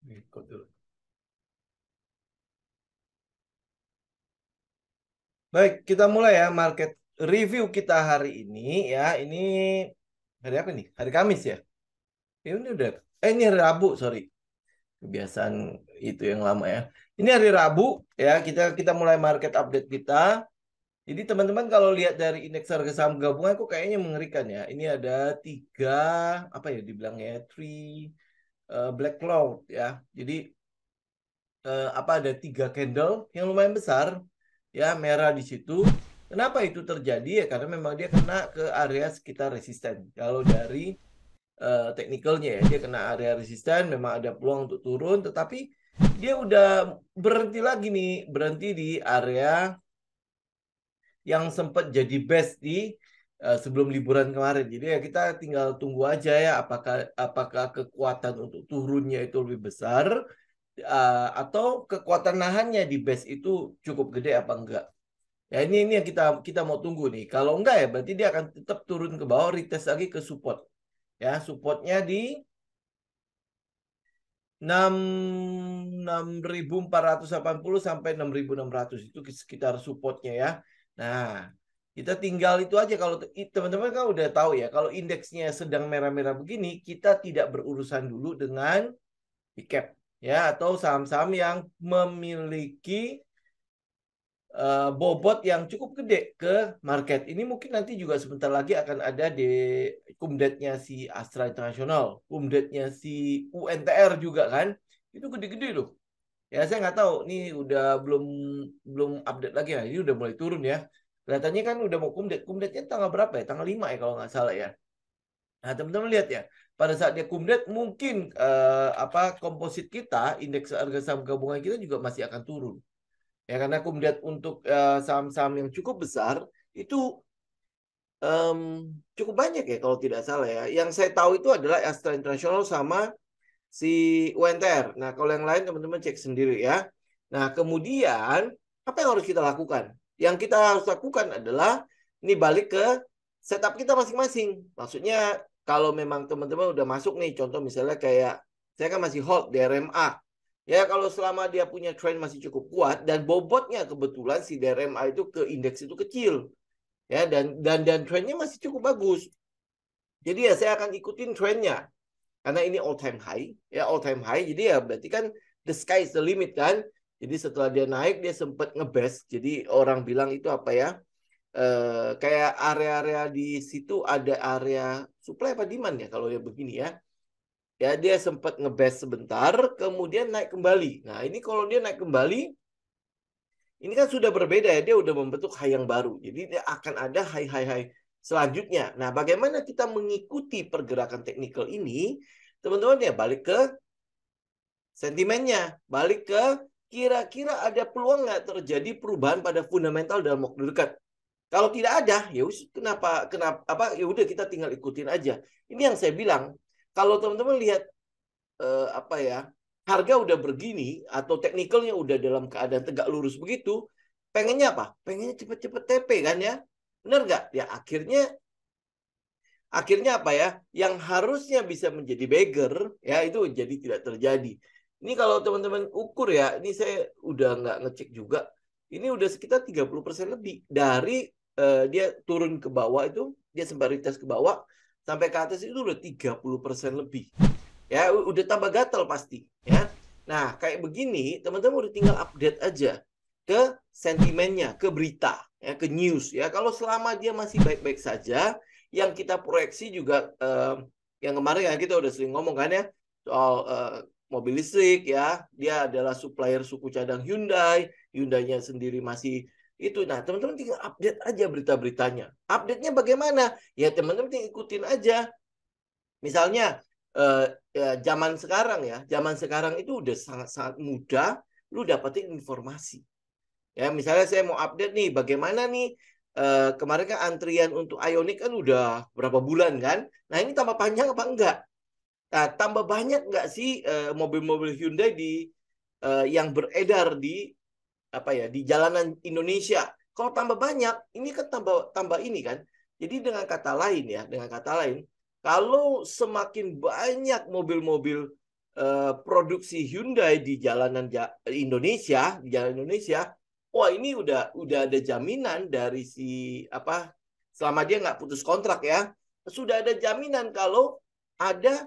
Ikut dulu. Baik, kita mulai ya market review kita hari ini ya. Ini hari apa nih? Hari Kamis ya. Ini udah. Ini hari Rabu, sorry. Kebiasaan itu yang lama ya. Ini hari Rabu ya. Kita mulai market update kita. Jadi teman-teman kalau lihat dari indeks harga saham gabungan kok kayaknya mengerikan ya. Ini ada tiga apa ya dibilangnya three black cloud ya. Jadi apa ada tiga candle yang lumayan besar ya merah di situ. Kenapa itu terjadi ya? Karena memang dia kena ke area sekitar resisten. Kalau dari teknikalnya ya dia kena area resisten, memang ada peluang untuk turun, tetapi dia udah berhenti lagi nih, berhenti di area yang sempat jadi best di sebelum liburan kemarin. Jadi ya kita tinggal tunggu aja ya apakah kekuatan untuk turunnya itu lebih besar atau kekuatan nahannya di base itu cukup gede apa enggak. Ya ini yang kita mau tunggu nih. Kalau enggak ya berarti dia akan tetap turun ke bawah, retest lagi ke support. Ya, supportnya di 6.480 sampai 6.600 itu sekitar supportnya ya. Nah, kita tinggal itu aja kalau teman-teman kan udah tahu ya, kalau indeksnya sedang merah-merah begini, kita tidak berurusan dulu dengan big cap ya atau saham-saham yang memiliki bobot yang cukup gede ke market. Ini mungkin nanti juga sebentar lagi akan ada di kumdetnya si Astra International, kumdetnya si UNTR juga kan. Itu gede-gede loh. Ya saya nggak tahu, nih udah belum belum update lagi ya. Ini udah mulai turun ya. Kelihatannya kan udah mau kumdet. Kumdetnya tanggal berapa ya? Tanggal 5 ya kalau nggak salah ya. Nah, teman-teman lihat ya. Pada saat dia kumdet mungkin apa komposit kita, indeks harga saham gabungan kita juga masih akan turun. Ya karena aku melihat untuk saham-saham yang cukup besar itu em, cukup banyak ya kalau tidak salah ya. Yang saya tahu itu adalah Astra International sama si UNTR. Nah, kalau yang lain teman-teman cek sendiri ya. Nah, kemudian apa yang harus kita lakukan? Yang kita harus lakukan adalah ini balik ke setup kita masing-masing. Maksudnya kalau memang teman-teman udah masuk nih, contoh misalnya kayak saya kan masih hold di RMA. Ya, kalau selama dia punya trend masih cukup kuat dan bobotnya kebetulan si DRMA itu ke indeks itu kecil ya dan trendnya masih cukup bagus. Jadi ya saya akan ikutin trendnya karena ini all time high ya all time high. Jadi ya berarti kan the sky is the limit kan. Jadi setelah dia naik dia sempat ngebest. Jadi orang bilang itu apa ya? Kayak area-area di situ ada area supply apa demand ya kalau ya begini ya. Ya dia sempat ngebest sebentar, kemudian naik kembali. Nah ini kalau dia naik kembali, ini kan sudah berbeda ya, dia udah membentuk high yang baru. Jadi dia akan ada high selanjutnya. Nah, bagaimana kita mengikuti pergerakan teknikal ini? Teman-teman ya balik ke sentimennya, balik ke kira-kira ada peluang nggak terjadi perubahan pada fundamental dalam waktu dekat. Kalau tidak ada, ya kenapa apa ya udah kita tinggal ikutin aja. Ini yang saya bilang. Kalau teman-teman lihat apa ya harga udah begini atau teknikalnya udah dalam keadaan tegak lurus begitu, pengennya apa? Pengennya cepet-cepet TP kan ya, benar nggak? Ya akhirnya apa ya? Yang harusnya bisa menjadi beggar ya itu jadi tidak terjadi. Ini kalau teman-teman ukur ya, ini saya udah nggak ngecek juga. Ini udah sekitar 30% lebih dari dia turun ke bawah itu, dia sempat retest ke bawah sampai ke atas itu udah 30% lebih ya udah tambah gatal pasti ya. Nah kayak begini teman-teman udah tinggal update aja ke sentimennya, ke berita ya, ke news ya. Kalau selama dia masih baik-baik saja, yang kita proyeksi juga yang kemarin kan kita udah sering ngomong kan ya soal mobil listrik ya, dia adalah supplier suku cadang Hyundai, Hyundai-nya sendiri masih itu. Nah teman-teman tinggal update aja berita-beritanya. Update-nya bagaimana? Ya teman-teman tinggal ikutin aja. Misalnya zaman sekarang itu udah sangat-sangat mudah lu dapetin informasi. Ya, misalnya saya mau update nih, bagaimana nih kemarin kan antrian untuk Ioniq kan udah berapa bulan kan? Nah ini tambah panjang apa enggak? Nah, tambah banyak enggak sih mobil-mobil Hyundai yang beredar di apa ya di jalanan Indonesia? Kalau tambah banyak, ini kan tambah tambah ini kan. Jadi dengan kata lain, kalau semakin banyak mobil-mobil produksi Hyundai di jalanan Indonesia, di jalan Indonesia, wah ini udah ada jaminan dari si apa, selama dia nggak putus kontrak ya, sudah ada jaminan kalau ada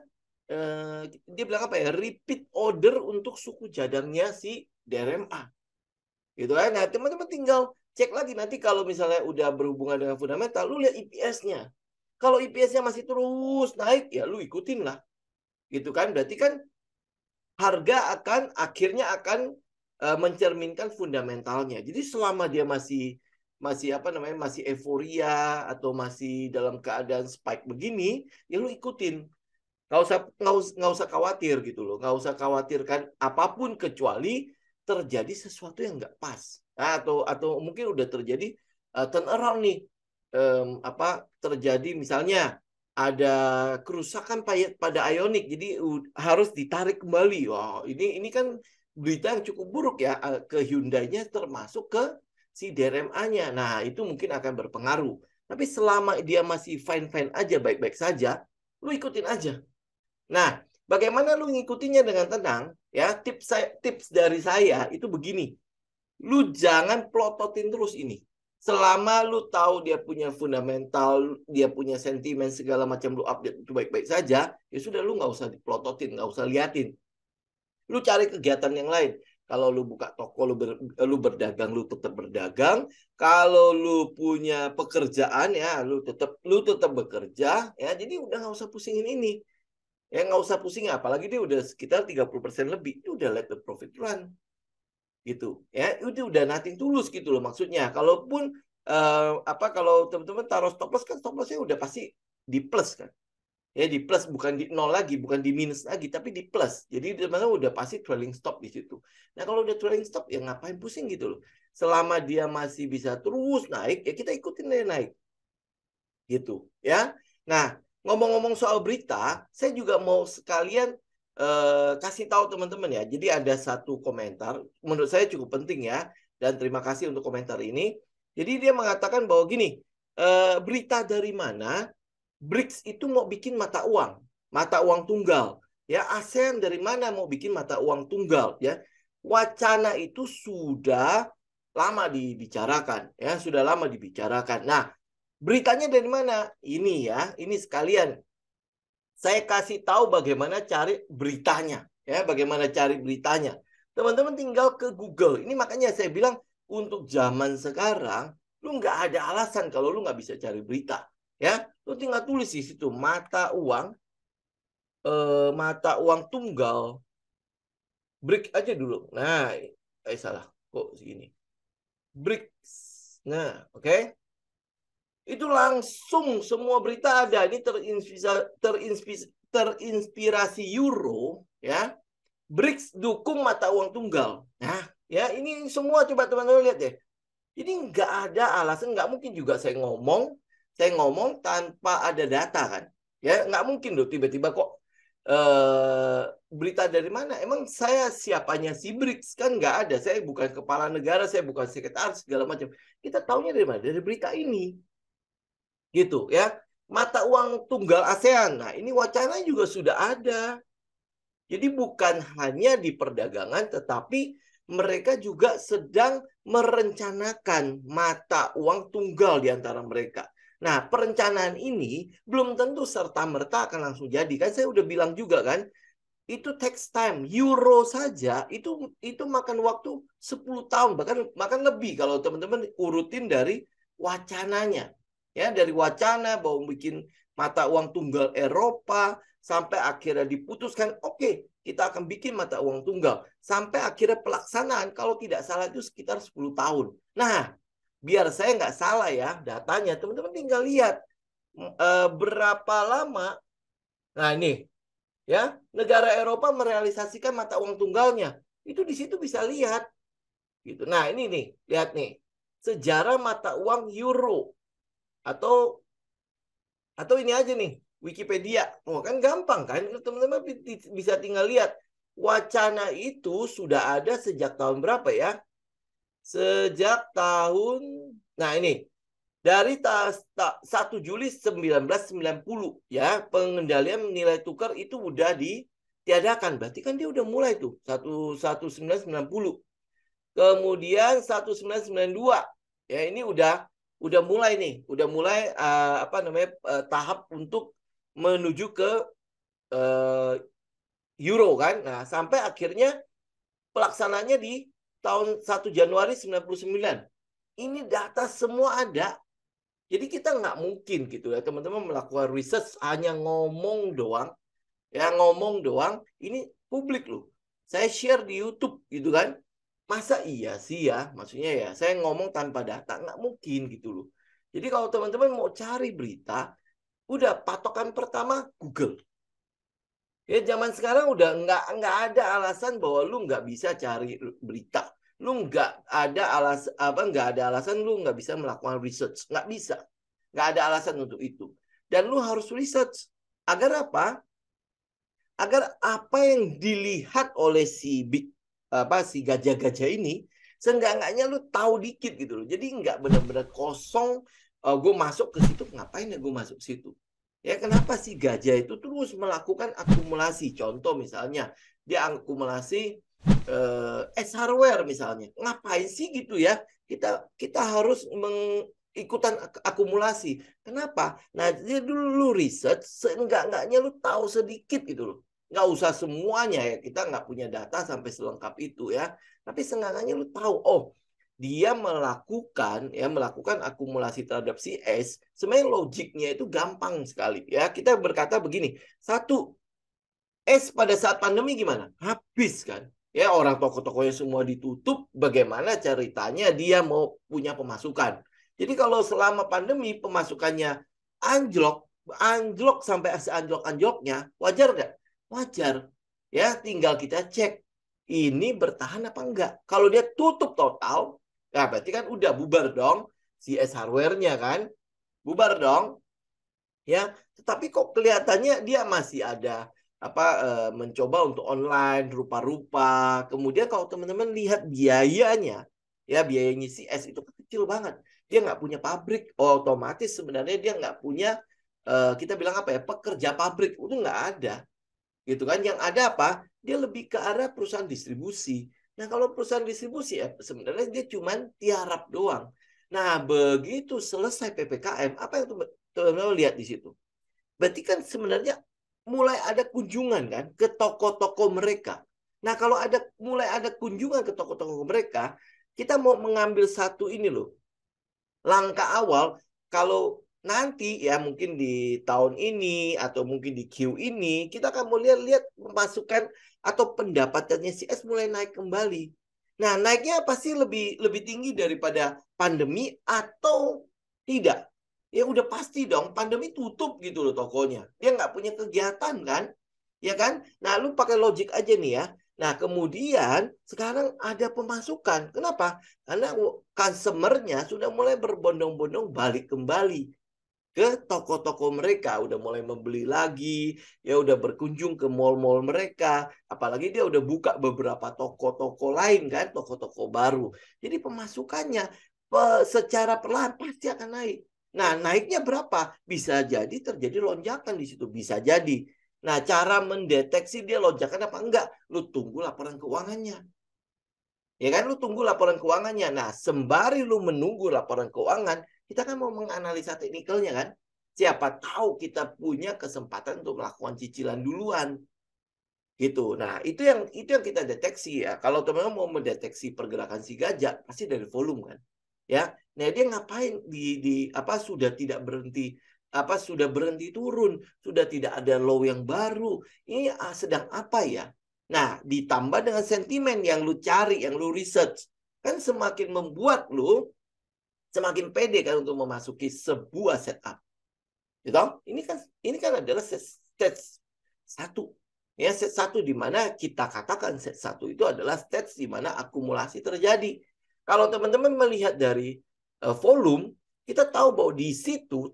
dia bilang apa ya, repeat order untuk suku cadangnya si DRMA, gitu kan. Nah teman-teman tinggal cek lagi nanti kalau misalnya udah berhubungan dengan fundamental, lu lihat EPS-nya. Kalau EPS-nya masih terus naik, ya lu ikutin lah, gitu kan. Berarti kan harga akhirnya akan mencerminkan fundamentalnya. Jadi selama dia masih apa namanya, masih euforia atau masih dalam keadaan spike begini, ya lu ikutin. Nggak usah khawatir gitu loh. Nggak usah khawatirkan apapun kecuali terjadi sesuatu yang nggak pas. Nah, atau mungkin udah terjadi turnaround nih. Apa terjadi misalnya ada kerusakan pada ionik, jadi harus ditarik kembali. Wow, ini kan berita yang cukup buruk ya ke Hyundai-nya termasuk ke si DRMA-nya. Nah, itu mungkin akan berpengaruh. Tapi selama dia masih fine-fine aja, baik-baik saja, lu ikutin aja. Nah, bagaimana lu ngikutinya dengan tenang? Ya, tips dari saya itu begini. Lu jangan plototin terus ini. Selama lu tahu dia punya fundamental, dia punya sentimen segala macam, lu update itu baik-baik saja, ya sudah lu nggak usah diplototin, nggak usah liatin. Lu cari kegiatan yang lain. Kalau lu buka toko, lu berdagang, lu tetap berdagang. Kalau lu punya pekerjaan ya, lu tetap bekerja ya. Jadi udah nggak usah pusingin ini. Ya nggak usah pusing, apalagi dia udah sekitar 30% lebih. Itu udah let the profit run. Gitu ya, itu udah nothing tulus gitu loh maksudnya. Kalaupun kalau teman-teman taruh stop loss, kan stop lossnya udah pasti di plus kan ya, di plus, bukan di nol lagi, bukan di minus lagi, tapi di plus. Jadi teman-teman udah pasti trailing stop di situ. Nah kalau udah trailing stop ya ngapain pusing gitu loh. Selama dia masih bisa terus naik ya kita ikutin dia naik gitu ya. Nah ngomong-ngomong soal berita, saya juga mau sekalian kasih tahu teman-teman ya. Jadi ada satu komentar, menurut saya cukup penting ya. Dan terima kasih untuk komentar ini. Jadi dia mengatakan bahwa gini, berita dari mana BRICS itu mau bikin mata uang tunggal. Ya, ASEAN dari mana mau bikin mata uang tunggal? Ya, wacana itu sudah lama dibicarakan. Ya, sudah lama dibicarakan. Nah, beritanya dari mana? Ini ya, ini sekalian saya kasih tahu bagaimana cari beritanya, ya, bagaimana cari beritanya. Teman-teman tinggal ke Google. Ini makanya saya bilang untuk zaman sekarang, lu nggak ada alasan kalau lu nggak bisa cari berita, ya. Lu tinggal tulis di situ mata uang tunggal, BRICS aja dulu. Nah, salah, kok segini. BRICS. Nah, oke. Itu langsung semua berita ada. Ini terinspirasi euro, ya. BRICS dukung mata uang tunggal. Nah, ya ini semua coba teman-teman lihat deh. Jadi nggak ada alasan, nggak mungkin juga saya ngomong tanpa ada data kan. Ya nggak mungkin loh tiba-tiba kok berita dari mana? Emang saya siapanya si BRICS kan nggak ada. Saya bukan kepala negara, saya bukan sekretaris segala macam. Kita taunya dari mana? Dari berita ini. Gitu ya. Mata uang tunggal ASEAN. Nah, ini wacananya juga sudah ada. Jadi bukan hanya di perdagangan, tetapi mereka juga sedang merencanakan mata uang tunggal di antara mereka. Nah, perencanaan ini belum tentu serta-merta akan langsung jadi. Kan saya udah bilang juga kan, itu takes time. Euro saja itu makan waktu 10 tahun, bahkan lebih kalau teman-teman urutin dari wacananya. Ya, dari wacana bahwa bikin mata uang tunggal Eropa sampai akhirnya diputuskan, oke, kita akan bikin mata uang tunggal. Sampai akhirnya pelaksanaan, kalau tidak salah itu sekitar 10 tahun. Nah, biar saya nggak salah ya datanya, teman-teman tinggal lihat berapa lama. Nah, ini ya, negara Eropa merealisasikan mata uang tunggalnya. Itu di situ bisa lihat. Gitu. Nah, ini nih, lihat nih. Sejarah mata uang euro atau ini aja nih, Wikipedia. Oh, kan gampang kan? Teman-teman bisa tinggal lihat. Wacana itu sudah ada sejak tahun berapa ya? Sejak tahun, nah ini, dari 1 Juli 1990 ya, pengendalian nilai tukar itu udah tiadakan. Berarti kan dia udah mulai tuh 1990. Kemudian 1992. Ya, ini udah mulai nih, udah mulai tahap untuk menuju ke euro kan. Nah, sampai akhirnya pelaksananya di tahun 1 Januari 99. Ini data semua ada. Jadi kita nggak mungkin gitu ya teman-teman melakukan research hanya ngomong doang. Ya ngomong doang, ini publik loh. Saya share di YouTube gitu kan. Masa iya sih ya? Maksudnya ya saya ngomong tanpa data nggak mungkin gitu loh. Jadi kalau teman-teman mau cari berita, udah patokan pertama Google. Ya zaman sekarang udah nggak ada alasan bahwa lu nggak bisa cari berita. Lu nggak ada alasan lu nggak bisa melakukan research. Nggak bisa. Nggak ada alasan untuk itu. Dan lu harus research. Agar apa? Agar apa yang dilihat oleh si gajah-gajah ini seenggak-enggaknya lu tahu dikit gitu loh. Jadi nggak benar-benar kosong. Gue masuk ke situ, ngapain ya gue masuk situ? Ya kenapa sih gajah itu terus melakukan akumulasi? Contoh misalnya dia akumulasi es hardware misalnya. Ngapain sih gitu ya? Kita harus ikutan akumulasi. Kenapa? Nah, dia dulu research, seenggak-enggaknya lu tahu sedikit gitu loh. Nggak usah semuanya ya, kita nggak punya data sampai selengkap itu ya. Tapi seenggak-enggaknya lu tahu, oh dia melakukan akumulasi terhadap si S. Sebenarnya logiknya itu gampang sekali ya. Kita berkata begini, satu, S pada saat pandemi gimana? Habis kan? Ya orang toko-tokonya semua ditutup, bagaimana ceritanya dia mau punya pemasukan? Jadi kalau selama pandemi pemasukannya anjlok, anjlok sampai seanjlok-anjloknya, wajar nggak? Wajar. Ya, tinggal kita cek ini bertahan apa enggak. Kalau dia tutup total, ya berarti kan udah bubar dong si S hardware-nya kan. Bubar dong. Ya, tetapi kok kelihatannya dia masih ada mencoba untuk online rupa-rupa. Kemudian kalau teman-teman lihat biayanya, ya biayanya si S itu kecil banget. Dia nggak punya pabrik, otomatis sebenarnya dia nggak punya kita bilang apa ya, pekerja pabrik itu nggak ada, gitu kan? Yang ada apa? Dia lebih ke arah perusahaan distribusi. Nah kalau perusahaan distribusi ya sebenarnya dia cuman tiarap doang. Nah begitu selesai PPKM, apa yang teman-teman lihat di situ? Berarti kan sebenarnya mulai ada kunjungan kan ke toko-toko mereka. Nah, kalau mulai ada kunjungan ke toko-toko mereka, kita mau mengambil satu ini loh. Langkah awal kalau nanti ya mungkin di tahun ini atau mungkin di Q ini kita akan mau lihat pemasukan atau pendapatannya si S mulai naik kembali. Nah, naiknya pasti lebih tinggi daripada pandemi atau tidak? Ya udah pasti dong, pandemi tutup gitu loh tokonya. Dia nggak punya kegiatan kan? Ya kan? Nah, lu pakai logik aja nih ya. Nah, kemudian sekarang ada pemasukan. Kenapa? Karena customer-nya sudah mulai berbondong-bondong balik kembali ke toko-toko mereka, udah mulai membeli lagi, ya udah berkunjung ke mall-mall mereka, apalagi dia udah buka beberapa toko-toko lain kan, toko-toko baru. Jadi pemasukannya secara perlahan pasti akan naik. Nah, naiknya berapa? Bisa jadi terjadi lonjakan di situ, bisa jadi. Nah, cara mendeteksi dia lonjakan apa enggak? Lu tunggu laporan keuangannya. Ya kan, lu tunggu laporan keuangannya. Nah, sembari lu menunggu laporan keuangan, kita kan mau menganalisa teknikalnya kan. Siapa tahu kita punya kesempatan untuk melakukan cicilan duluan. Gitu. Nah, itu yang kita deteksi ya. Kalau teman-teman mau mendeteksi pergerakan si gajah, pasti dari volume kan. Ya. Nah, dia ngapain sudah tidak berhenti sudah berhenti turun, sudah tidak ada low yang baru. Ini sedang apa ya? Nah, ditambah dengan sentimen yang lu cari, yang lu research, kan semakin membuat lu semakin pede kan untuk memasuki sebuah setup. Gitu? Ini kan adalah stage 1. Ya, set 1 di mana kita katakan set 1 itu adalah stage di mana akumulasi terjadi. Kalau teman-teman melihat dari volume, kita tahu bahwa di situ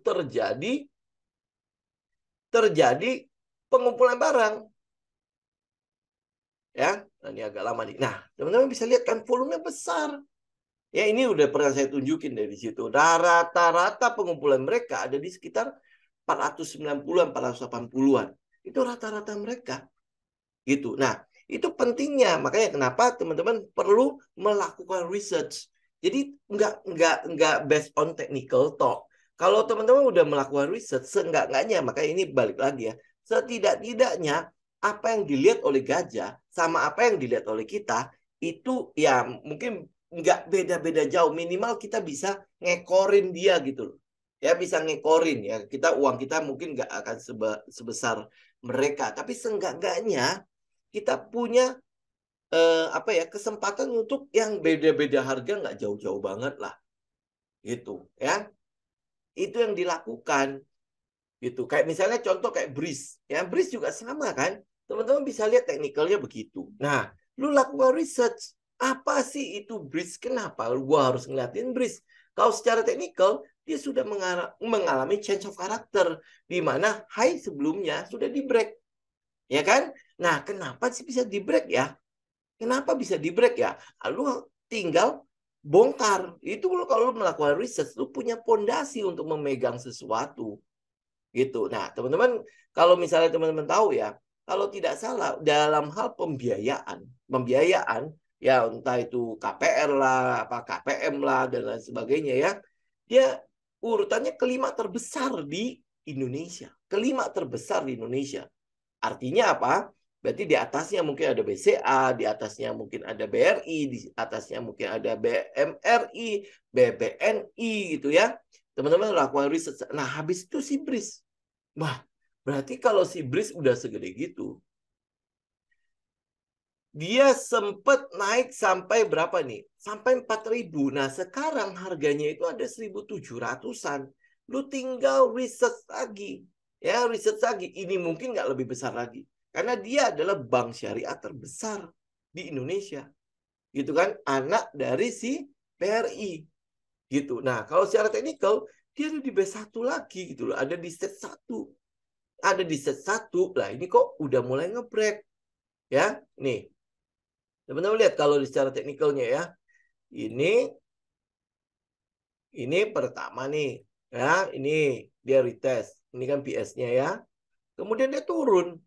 terjadi pengumpulan barang. Ya, nah, ini agak lama nih. Nah, teman-teman bisa lihat kan volumenya besar. Ya, ini udah pernah saya tunjukin dari situ. Rata-rata pengumpulan mereka ada di sekitar 490-an, 480-an. Itu rata-rata mereka. gitu. Nah, itu pentingnya. Makanya kenapa teman-teman perlu melakukan research. Jadi nggak based on technical talk. Kalau teman-teman udah melakukan research, seenggak-enggaknya, makanya ini balik lagi ya, setidak-tidaknya apa yang dilihat oleh gajah sama apa yang dilihat oleh kita, itu ya mungkin nggak beda-beda jauh. Minimal kita bisa ngekorin dia gitu loh. Ya bisa ngekorin ya. Uang kita mungkin nggak akan sebesar mereka. Tapi seenggak-enggaknya kita punya apa ya kesempatan untuk yang beda-beda harga nggak jauh-jauh banget lah gitu ya, itu yang dilakukan gitu. Kayak misalnya contoh kayak Breeze ya, Breeze juga sama kan, teman-teman bisa lihat teknikalnya begitu. Nah, lu lakukan research apa sih itu Breeze, kenapa gua harus ngeliatin Breeze. Kalau secara teknikal dia sudah mengalami change of character di mana high sebelumnya sudah di break ya kan. Nah, kenapa sih bisa di break ya? Kenapa bisa di break ya? Lalu tinggal bongkar. Itu kalau lu melakukan research, lu punya pondasi untuk memegang sesuatu. Gitu. Nah, teman-teman, kalau misalnya teman-teman tahu ya, kalau tidak salah dalam hal pembiayaan ya entah itu KPR lah, apa KPM lah dan lain sebagainya ya, dia urutannya kelima terbesar di Indonesia. Kelima terbesar di Indonesia. Artinya apa? Berarti di atasnya mungkin ada BCA, di atasnya mungkin ada BRI, di atasnya mungkin ada BMRI, BBNI gitu ya. Teman-teman lakukan riset. Nah, habis itu si BRIS. Wah, berarti kalau si BRIS udah segede gitu, dia sempat naik sampai berapa nih? Sampai 4.000. Nah, sekarang harganya itu ada 1.700-an. Lu tinggal riset lagi. Ya, riset lagi. Ini mungkin nggak lebih besar lagi. Karena dia adalah bank syariah terbesar di Indonesia. Gitu kan? Anak dari si BRI. Gitu. Nah, kalau secara teknikal, dia ada di B1 lagi gitu loh. Ada di set 1. Ada di set 1. Lah, ini kok udah mulai ngebreak. Ya, nih. Teman-teman lihat kalau secara teknikalnya ya. Ini pertama nih. Ya, ini dia retest. Ini kan PS-nya ya. Kemudian dia turun.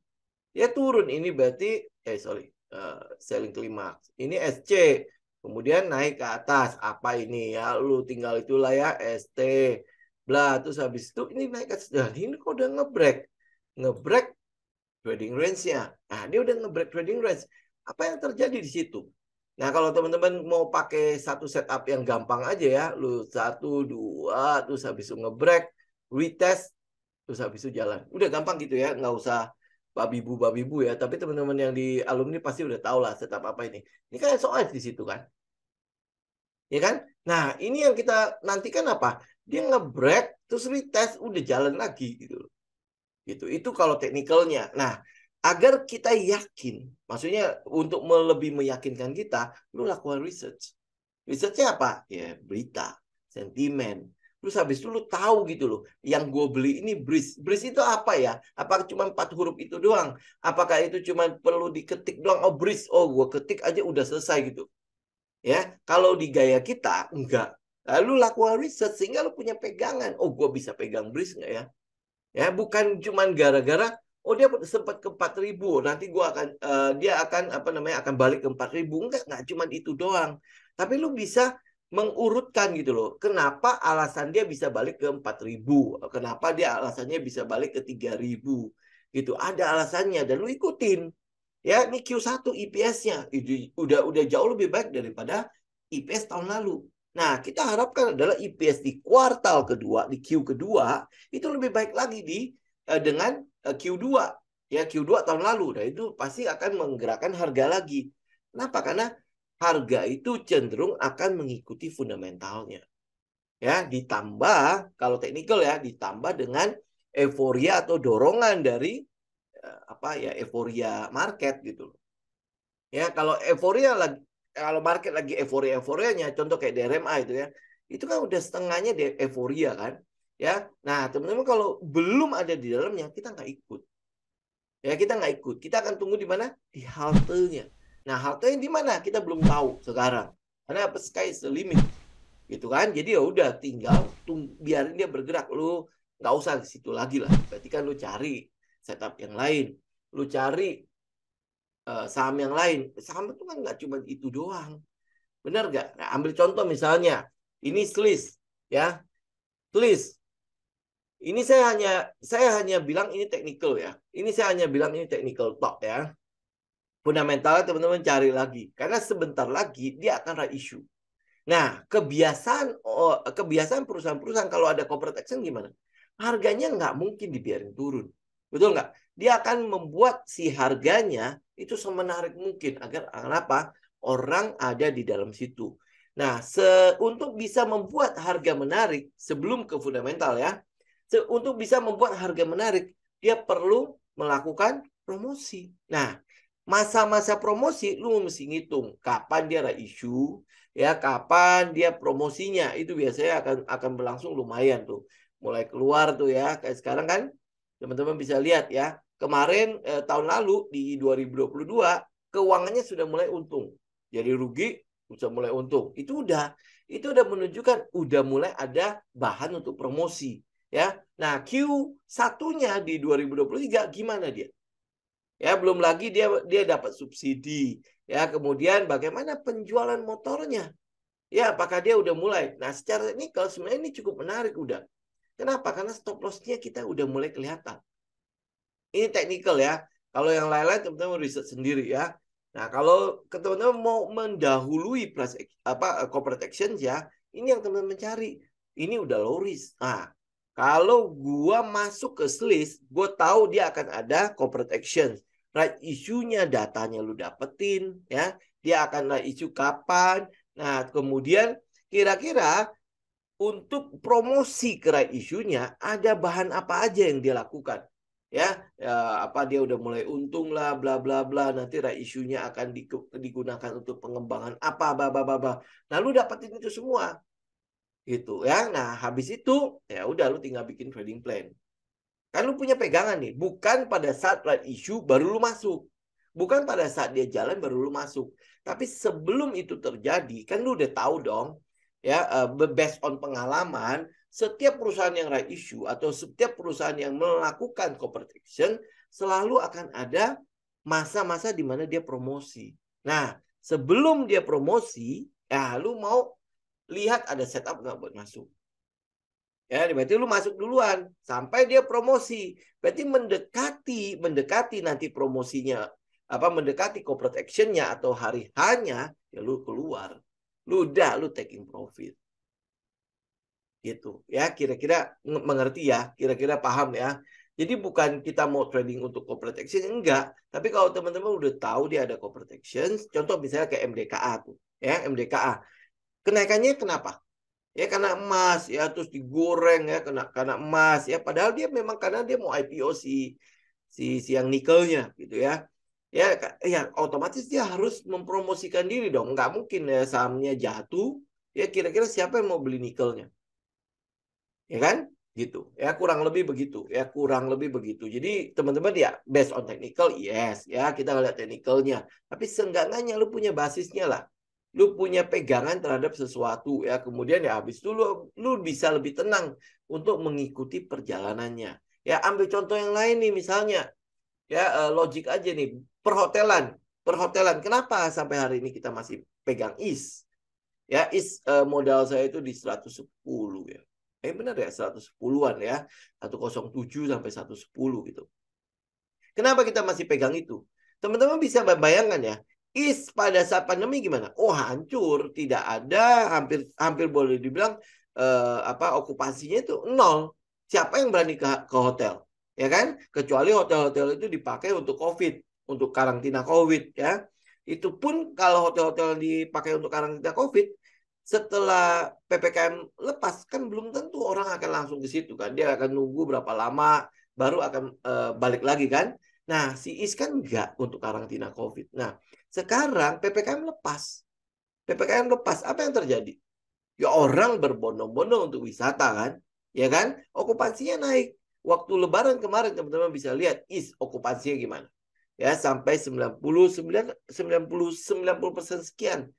Dia turun. Ini berarti selling climax. Ini SC. Kemudian naik ke atas. Apa ini ya? Lu tinggal itulah ya ST. Blah, terus habis itu ini naik ke atas. Nah, ini kok udah ngebreak. Ngebreak trading range-nya. Nah, dia udah ngebreak trading range. Apa yang terjadi di situ? Nah, kalau teman-teman mau pakai satu setup yang gampang aja ya, lu 1, 2, terus habis itu ngebreak, retest, terus habis itu jalan. Udah gampang gitu ya, nggak usah babi bu ya. Tapi teman-teman yang di alumni pasti udah tahu lah setup apa ini. Ini kan soal di situ kan, ya kan? Nah, ini yang kita nantikan apa? Dia ngebreak, terus retest, udah jalan lagi gitu. Gitu. Itu kalau teknikalnya. Nah, agar kita yakin, maksudnya untuk lebih meyakinkan kita, lu lakukan research. Researchnya apa? Ya berita, sentimen. Terus habis itu lu tahu gitu loh, yang gue beli ini BRIS. BRIS itu apa ya? Apakah cuma 4 huruf itu doang? Apakah itu cuma perlu diketik doang? Oh BRIS, oh gue ketik aja udah selesai gitu. Ya, kalau di gaya kita enggak. Lalu lakukan riset sehingga lu punya pegangan. Oh, gue bisa pegang BRIS enggak ya? Ya, bukan cuman gara-gara oh dia sempat ke 4.000, nanti gua akan dia akan apa namanya akan balik ke 4.000. Enggak cuman itu doang. Tapi lu bisa mengurutkan gitu loh. Kenapa alasan dia bisa balik ke 4.000? Kenapa dia alasannya bisa balik ke 3.000? Gitu. Ada alasannya dan lu ikutin. Ya, ini Q1 IPS-nya udah jauh lebih baik daripada IPS tahun lalu. Nah, kita harapkan adalah IPS di kuartal kedua, di Q kedua, itu lebih baik lagi dengan Q2. Ya, Q2 tahun lalu. Nah, itu pasti akan menggerakkan harga lagi. Kenapa? Karena harga itu cenderung akan mengikuti fundamentalnya. Ya, ditambah, kalau teknikal ya, ditambah dengan euforia atau dorongan dari apa ya, euforia market gitu. Ya, kalau euforia lagi, kalau market lagi euforia-euforianya, contoh kayak DRMA itu ya, itu kan udah setengahnya euforia kan. Ya, nah teman-teman kalau belum ada di dalamnya, kita nggak ikut. Ya, kita nggak ikut. Kita akan tunggu di mana? Di haltenya. Nah, haltenya di mana? Kita belum tahu sekarang. Karena apa? Sky is the limit. Gitu kan. Jadi ya udah tinggal biarin dia bergerak. Lu nggak usah ke situ lagi lah. Berarti kan lu cari setup yang lain. Lu cari saham yang lain. Saham itu kan nggak cuma itu doang. Benar nggak? Nah, ambil contoh misalnya, ini SLIS, ya, SLIS. Ini saya hanya bilang ini technical ya. Ini saya hanya bilang ini technical talk ya. Fundamentalnya teman-teman cari lagi, karena sebentar lagi dia akan reissue. Nah, kebiasaan perusahaan-perusahaan kalau ada corporate action gimana? Harganya nggak mungkin dibiarin turun. Betul nggak? Dia akan membuat si harganya itu semenarik mungkin agar apa? Orang ada di dalam situ. Nah, untuk bisa membuat harga menarik sebelum ke fundamental ya, untuk bisa membuat harga menarik, dia perlu melakukan promosi. Nah, masa-masa promosi lu mesti ngitung kapan dia reissue, ya kapan dia promosinya. Itu biasanya akan berlangsung lumayan tuh. Mulai keluar tuh ya. Kayak sekarang kan teman-teman bisa lihat ya. Kemarin tahun lalu di 2022 keuangannya sudah mulai untung. Jadi rugi sudah mulai untung. Itu udah menunjukkan udah mulai ada bahan untuk promosi ya. Nah, Q1-nya di 2023 gimana dia? Ya, belum lagi dia dapat subsidi. Ya, kemudian bagaimana penjualan motornya? Ya, apakah dia udah mulai? Nah, secara teknikal sebenarnya ini cukup menarik udah. Kenapa? Karena stop loss-nya kita udah mulai kelihatan. Ini teknikal ya. Kalau yang lain-lain teman-teman riset sendiri ya. Nah, kalau teman-teman mau mendahului corporate actions ya, ini yang teman-teman cari. Ini udah low risk. Nah, kalau gua masuk ke SLIS, gue tahu dia akan ada corporate actions. Right issue-nya datanya lu dapetin ya. Dia akan right issue kapan? Nah, kemudian kira-kira untuk promosi ke right issue-nya ada bahan apa aja yang dia lakukan? Ya, apa dia udah mulai untung lah, bla bla bla. Nanti right issue-nya akan digunakan untuk pengembangan apa. Nah, lu dapetin itu semua gitu ya. Nah, habis itu ya udah lu tinggal bikin trading plan. Kan lu punya pegangan nih, bukan pada saat right issue baru lu masuk. Bukan pada saat dia jalan baru lu masuk. Tapi sebelum itu terjadi, kan lu udah tahu dong, ya based on pengalaman, setiap perusahaan yang right issue atau setiap perusahaan yang melakukan corporate action selalu akan ada masa-masa di mana dia promosi. Nah, sebelum dia promosi, ya lu mau lihat ada setup nggak buat masuk. Ya, berarti lu masuk duluan sampai dia promosi. Berarti mendekati nanti promosinya mendekati corporate action-nya atau hari hanya ya lu keluar. Lu taking profit. Gitu. Ya, kira-kira mengerti ya, kira-kira paham ya. Jadi bukan kita mau trading untuk corporate action enggak, tapi kalau teman-teman udah tahu dia ada corporate action, contoh misalnya kayak MDKA tuh, ya, MDKA. Kenaikannya kenapa? Ya karena emas ya, terus digoreng ya karena emas ya, padahal dia memang karena dia mau IPO si yang nikelnya gitu ya. Ya otomatis dia harus mempromosikan diri dong, nggak mungkin ya sahamnya jatuh ya, kira-kira siapa yang mau beli nikelnya, ya kan, gitu ya, kurang lebih begitu. Jadi teman-teman ya based on technical, yes ya, kita lihat teknikalnya, tapi seenggaknya lu punya basisnya lah, lu punya pegangan terhadap sesuatu ya, kemudian ya habis itu lu bisa lebih tenang untuk mengikuti perjalanannya. Ya, ambil contoh yang lain nih, misalnya ya logik aja nih, perhotelan kenapa sampai hari ini kita masih pegang ya, modal saya itu di 110 ya. Benar ya, 110-an ya. 107 sampai 110 gitu. Kenapa kita masih pegang itu? Teman-teman bisa bayangkan ya, pada saat pandemi gimana? Oh, hancur, tidak ada, hampir boleh dibilang okupasinya itu nol. Siapa yang berani ke hotel? Ya kan? Kecuali hotel-hotel itu dipakai untuk COVID, untuk karantina COVID ya. Itu pun kalau hotel-hotel dipakai untuk karantina COVID, setelah PPKM lepas kan belum tentu orang akan langsung ke situ kan. Dia akan nunggu berapa lama baru akan balik lagi kan. Nah, si IS kan enggak untuk karantina COVID. Nah, sekarang PPKM lepas. Apa yang terjadi? Ya orang berbondong-bondong untuk wisata kan. Ya kan? Okupansinya naik. Waktu lebaran kemarin teman-teman bisa lihat IS okupansinya gimana. Ya, sampai 90% sekian.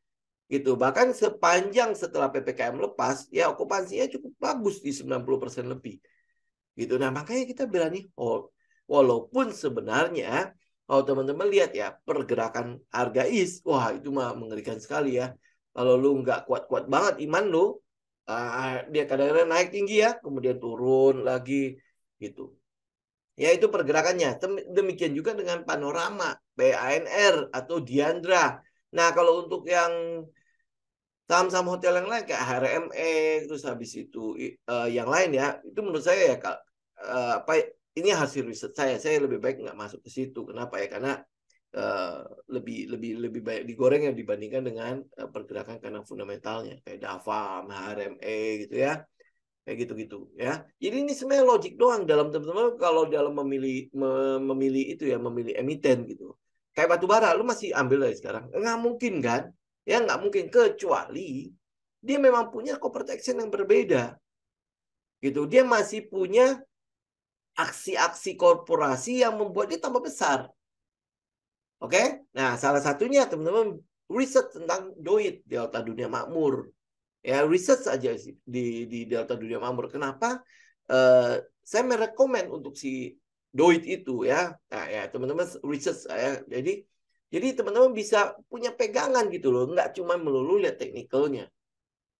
Gitu. Bahkan sepanjang setelah PPKM lepas, ya okupansinya cukup bagus di 90% lebih. Gitu. Nah, makanya kita berani hold. Walaupun sebenarnya Kalau teman-teman lihat ya, pergerakan harga is, wah itu mah mengerikan sekali ya. Kalau lu nggak kuat-kuat banget iman lu, dia kadang-kadang naik tinggi ya, kemudian turun lagi gitu. Ya itu pergerakannya. Demikian juga dengan Panorama, BANR atau Diandra. Nah kalau untuk yang saham-saham hotel yang lain kayak HRME, terus habis itu yang lain ya, itu menurut saya ya Kak, apa ini hasil riset saya lebih baik nggak masuk ke situ. Kenapa ya? Karena uh, lebih baik digoreng ya dibandingkan dengan pergerakan karena fundamentalnya kayak DAFAM, HRME gitu ya, kayak gitu-gitu ya. Jadi ini sebenarnya logik doang dalam teman-teman kalau dalam memilih itu ya, memilih emiten gitu. Kayak batu bara, lu masih ambil dari sekarang? Nggak mungkin kan? Ya nggak mungkin kecuali dia memang punya corporate action yang berbeda gitu. Dia masih punya aksi-aksi korporasi yang membuat dia tambah besar. Oke? Nah, salah satunya teman-teman riset tentang Doit Delta Dunia Makmur. Ya, riset saja sih di Delta Dunia Makmur. Kenapa? Saya merekomen untuk si Doit itu ya. Nah, ya teman-teman riset saya. Jadi teman-teman bisa punya pegangan gitu loh, nggak cuma melulu lihat teknikalnya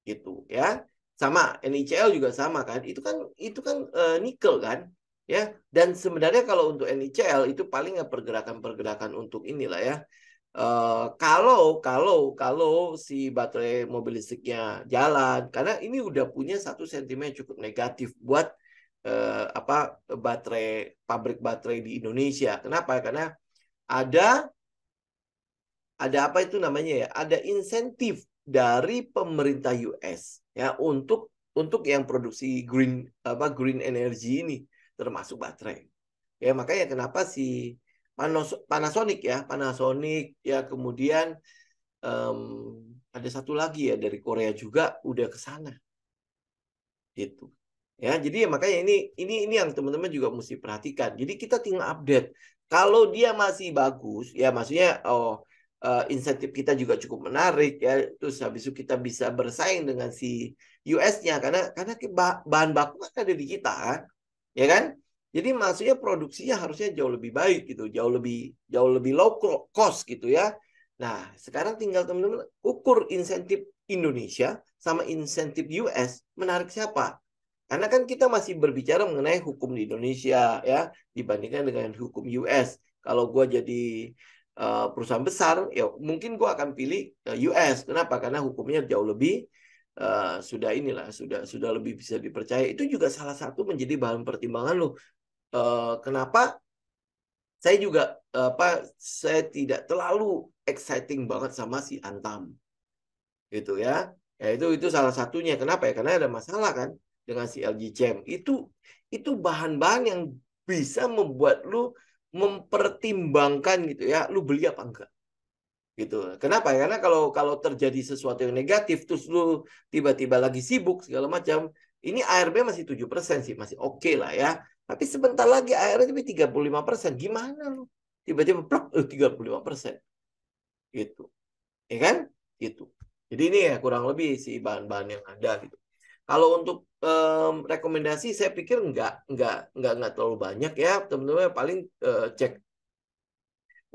gitu ya. Sama NICL juga sama kan. Itu kan nikel kan. Ya, dan sebenarnya kalau untuk NICL itu paling pergerakan-pergerakan untuk inilah ya. Kalau si baterai mobil listriknya jalan, karena ini udah punya satu sentimen cukup negatif buat apa baterai pabrik baterai di Indonesia. Kenapa? Karena ada apa itu namanya ya? Ada insentif dari pemerintah US ya untuk yang produksi green energy ini termasuk baterai. Ya makanya kenapa si Panasonic ya kemudian ada satu lagi ya dari Korea juga udah ke sana gitu. Ya, jadi ya makanya ini yang teman-teman juga mesti perhatikan. Jadi kita tinggal update. Kalau dia masih bagus, ya maksudnya insentif kita juga cukup menarik ya. Terus habis itu kita bisa bersaing dengan si US-nya karena bahan baku kan ada di kita kan. Ya kan? Jadi maksudnya produksinya harusnya jauh lebih baik gitu, jauh lebih low cost gitu ya. Nah, sekarang tinggal teman-teman ukur insentif Indonesia sama insentif US menarik siapa? Karena kan kita masih berbicara mengenai hukum di Indonesia ya dibandingkan dengan hukum US. Kalau gue jadi perusahaan besar, ya mungkin gue akan pilih US. Kenapa? Karena hukumnya jauh lebih sudah lebih bisa dipercaya. Itu juga salah satu menjadi bahan pertimbangan lo. Kenapa saya juga saya tidak terlalu exciting banget sama si Antam gitu ya. Ya itu salah satunya. Kenapa ya? Karena ada masalah kan dengan si LG Chem. Itu bahan-bahan yang bisa membuat lu mempertimbangkan gitu ya, lu beli apa enggak gitu. Kenapa ya? Karena kalau terjadi sesuatu yang negatif terus lu tiba-tiba lagi sibuk segala macam, ini ARB masih 7% sih, masih oke lah ya. Tapi sebentar lagi ARB 35%. Gimana lu? Tiba-tiba plak 35% gitu. Ya kan? Gitu. Jadi ini ya kurang lebih si bahan-bahan yang ada gitu. Kalau untuk rekomendasi saya pikir nggak terlalu banyak ya teman-teman, paling cek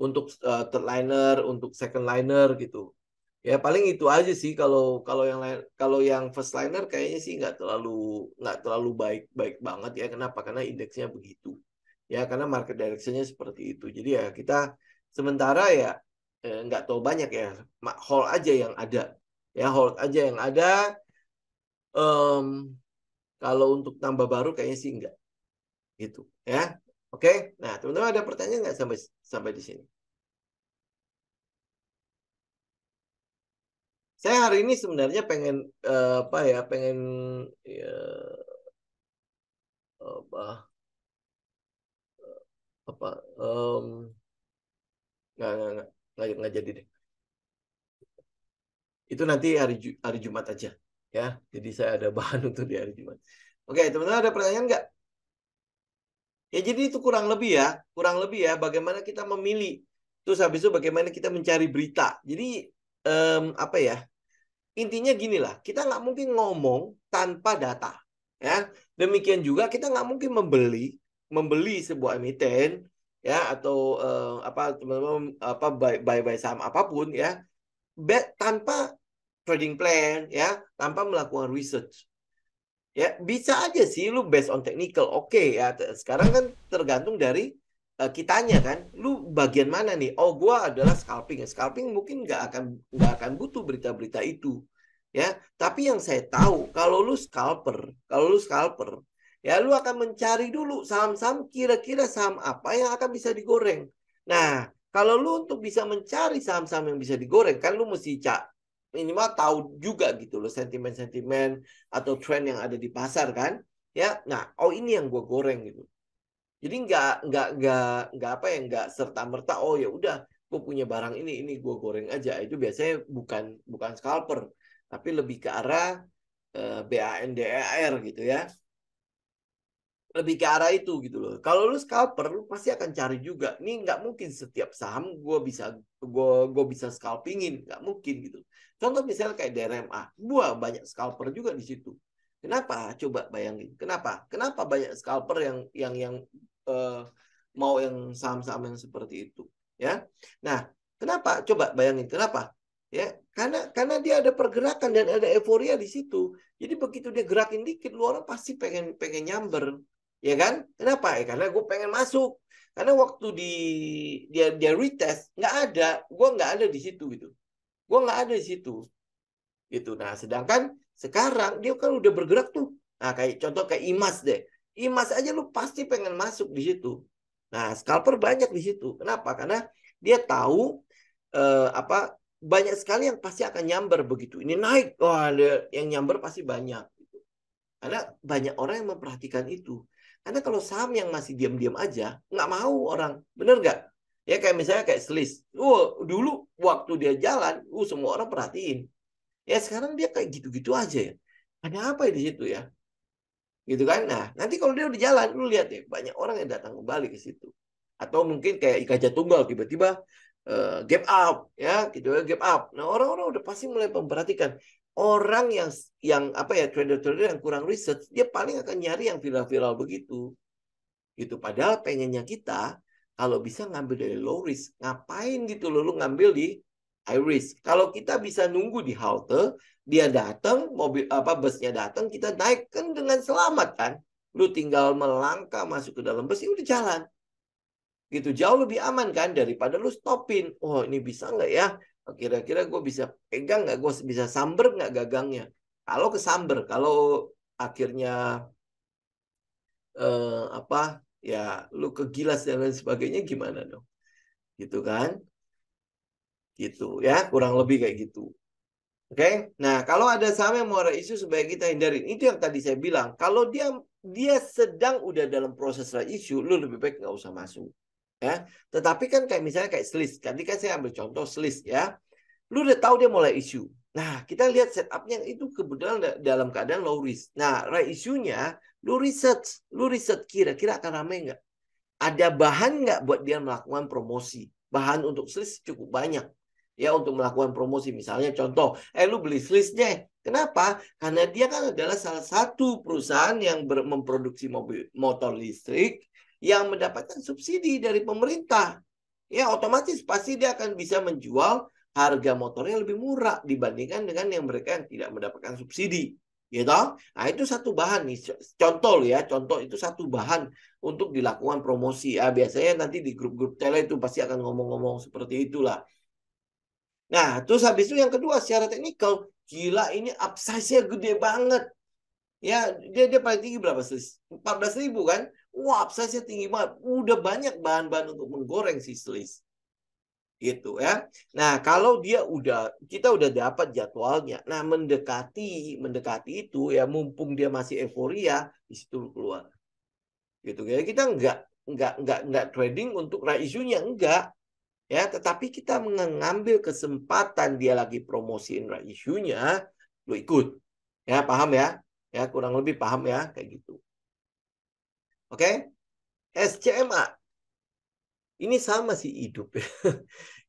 untuk third liner, untuk second liner gitu. Ya paling itu aja sih kalau kalau yang lain, kalau yang first liner kayaknya sih nggak terlalu baik banget ya. Kenapa? Karena indeksnya begitu. Ya karena market directionnya seperti itu. Jadi ya kita sementara ya nggak tahu banyak ya. Hold aja yang ada. Ya hold aja yang ada. Em, Kalau untuk tambah baru kayaknya sih enggak gitu ya. Oke. Nah, teman-teman ada pertanyaan nggak sampai sampai di sini? Saya hari ini sebenarnya pengen apa ya, pengen ya, apa apa em, nggak jadi deh. Itu nanti hari Jumat aja ya. Jadi saya ada bahan untuk di hari Jumat. Oke, teman-teman ada pertanyaan nggak? Ya jadi itu kurang lebih ya bagaimana kita memilih. Terus habis itu bagaimana kita mencari berita. Jadi apa ya? Intinya gini lah, kita nggak mungkin ngomong tanpa data. Ya, demikian juga kita nggak mungkin membeli sebuah emiten ya, atau apa teman-teman apa buy saham apapun ya, bet tanpa trading plan ya, tanpa melakukan research. Ya, bisa aja sih lu based on technical. Oke ya, sekarang kan tergantung dari kitanya kan. Lu bagian mana nih? Oh, gua adalah scalping. Scalping mungkin nggak akan butuh berita-berita itu. Ya, tapi yang saya tahu kalau lu scalper, ya lu akan mencari dulu saham-saham kira-kira saham apa yang akan bisa digoreng. Nah, kalau lu untuk bisa mencari saham-saham yang bisa digoreng, kan lu mesti minimal tahu juga gitu loh sentimen-sentimen atau tren yang ada di pasar kan ya. Nah, oh ini yang gue goreng gitu. Jadi nggak apa ya, nggak serta merta oh ya udah gue punya barang ini gue goreng aja. Itu biasanya bukan bukan scalper, tapi lebih ke arah BANDER gitu ya, lebih ke arah itu gitu loh. Kalau lu scalper, lu pasti akan cari juga. Ini nggak mungkin setiap saham gue bisa scalpingin, nggak mungkin gitu. Contoh misalnya kayak DRMA, gua banyak scalper juga di situ. Kenapa? Coba bayangin. Kenapa? Kenapa banyak scalper yang uh, mau yang saham-saham yang seperti itu, ya? Nah, kenapa? Coba bayangin. Kenapa? Ya, karena dia ada pergerakan dan ada euforia di situ. Jadi begitu dia gerakin dikit, lu orang pasti pengen pengen nyamber. Ya kan? Kenapa? Ya karena gue pengen masuk. Karena waktu dia retest nggak ada, gue nggak ada di situ gitu. Gue nggak ada di situ gitu. Nah, sedangkan sekarang dia kan udah bergerak tuh. Nah, kayak contoh kayak Imas deh. Imas aja lu pasti pengen masuk di situ. Nah, scalper banyak di situ. Kenapa? Karena dia tahu apa banyak sekali yang pasti akan nyamber begitu. Ini naik, wah ada yang nyamber pasti banyak. Karena banyak orang yang memperhatikan itu. Karena kalau saham yang masih diam-diam aja, nggak mau orang. Bener nggak? Ya kayak misalnya kayak Sliss. Dulu waktu dia jalan, semua orang perhatiin. Ya sekarang dia kayak gitu-gitu aja ya. Ada apa ya di situ ya? Gitu kan? Nah, nanti kalau dia udah jalan, lu lihat deh, banyak orang yang datang kembali ke situ. Atau mungkin kayak Ika Tunggal tiba-tiba gap up ya, gitu ya, gap up. Nah, orang-orang udah pasti mulai memperhatikan. Orang yang apa ya, trader-trader yang kurang research, dia paling akan nyari yang viral-viral begitu. Gitu. Padahal pengennya kita kalau bisa ngambil dari low risk. Ngapain gitu loh lu ngambil di high risk? Kalau kita bisa nunggu di halte, dia datang, mobil apa busnya datang, kita naik kan dengan selamat kan. Lu tinggal melangkah masuk ke dalam bus, ya udah jalan. Gitu jauh lebih aman kan daripada lu stopin. Oh, ini bisa nggak ya? Kira-kira gue bisa pegang nggak? Gue bisa samber nggak gagangnya? Kalau kesamber, kalau akhirnya apa ya lu kegilas dan lain sebagainya gimana dong? Gitu kan? Gitu ya, kurang lebih kayak gitu. Oke. Nah, kalau ada saham yang mau isu sebaik kita hindarin. Itu yang tadi saya bilang. Kalau dia sedang udah dalam proses isu, lu lebih baik nggak usah masuk. Ya. Tetapi kan kayak misalnya kayak Sliss. Tadi kan saya ambil contoh Sliss ya. Lu udah tahu dia mulai isu. Nah, kita lihat setupnya itu kebetulan dalam keadaan low risk. Nah, isunya lu research kira-kira akan ramai nggak? Ada bahan nggak buat dia melakukan promosi? Bahan untuk Sliss cukup banyak. Ya, untuk melakukan promosi. Misalnya contoh, lu beli Sliss deh. Kenapa? Karena dia kan adalah salah satu perusahaan yang memproduksi motor listrik yang mendapatkan subsidi dari pemerintah. Ya, otomatis pasti dia akan bisa menjual harga motornya lebih murah dibandingkan dengan yang mereka yang tidak mendapatkan subsidi. Gitu. Nah, itu satu bahan nih. Contoh ya, contoh itu satu bahan untuk dilakukan promosi. Ya, biasanya nanti di grup-grup tele itu pasti akan ngomong-ngomong seperti itulah. Nah, terus habis itu yang kedua secara teknikal, gila ini upsize-nya gede banget. Ya, dia paling tinggi berapa sih? 14.000 kan? Wah, upsize-nya tinggi banget. Udah banyak bahan-bahan untuk menggoreng si Sliss. Gitu ya. Nah, kalau kita udah dapat jadwalnya. Nah, mendekati itu ya, mumpung dia masih euforia, di situ keluar. Gitu ya. Kita nggak trading untuk isunya enggak ya, tetapi kita mengambil kesempatan dia lagi promosiin isunya, lo ikut. Ya, paham ya? Ya, kurang lebih paham ya kayak gitu. Oke? SCMA ini sama sih hidup ya.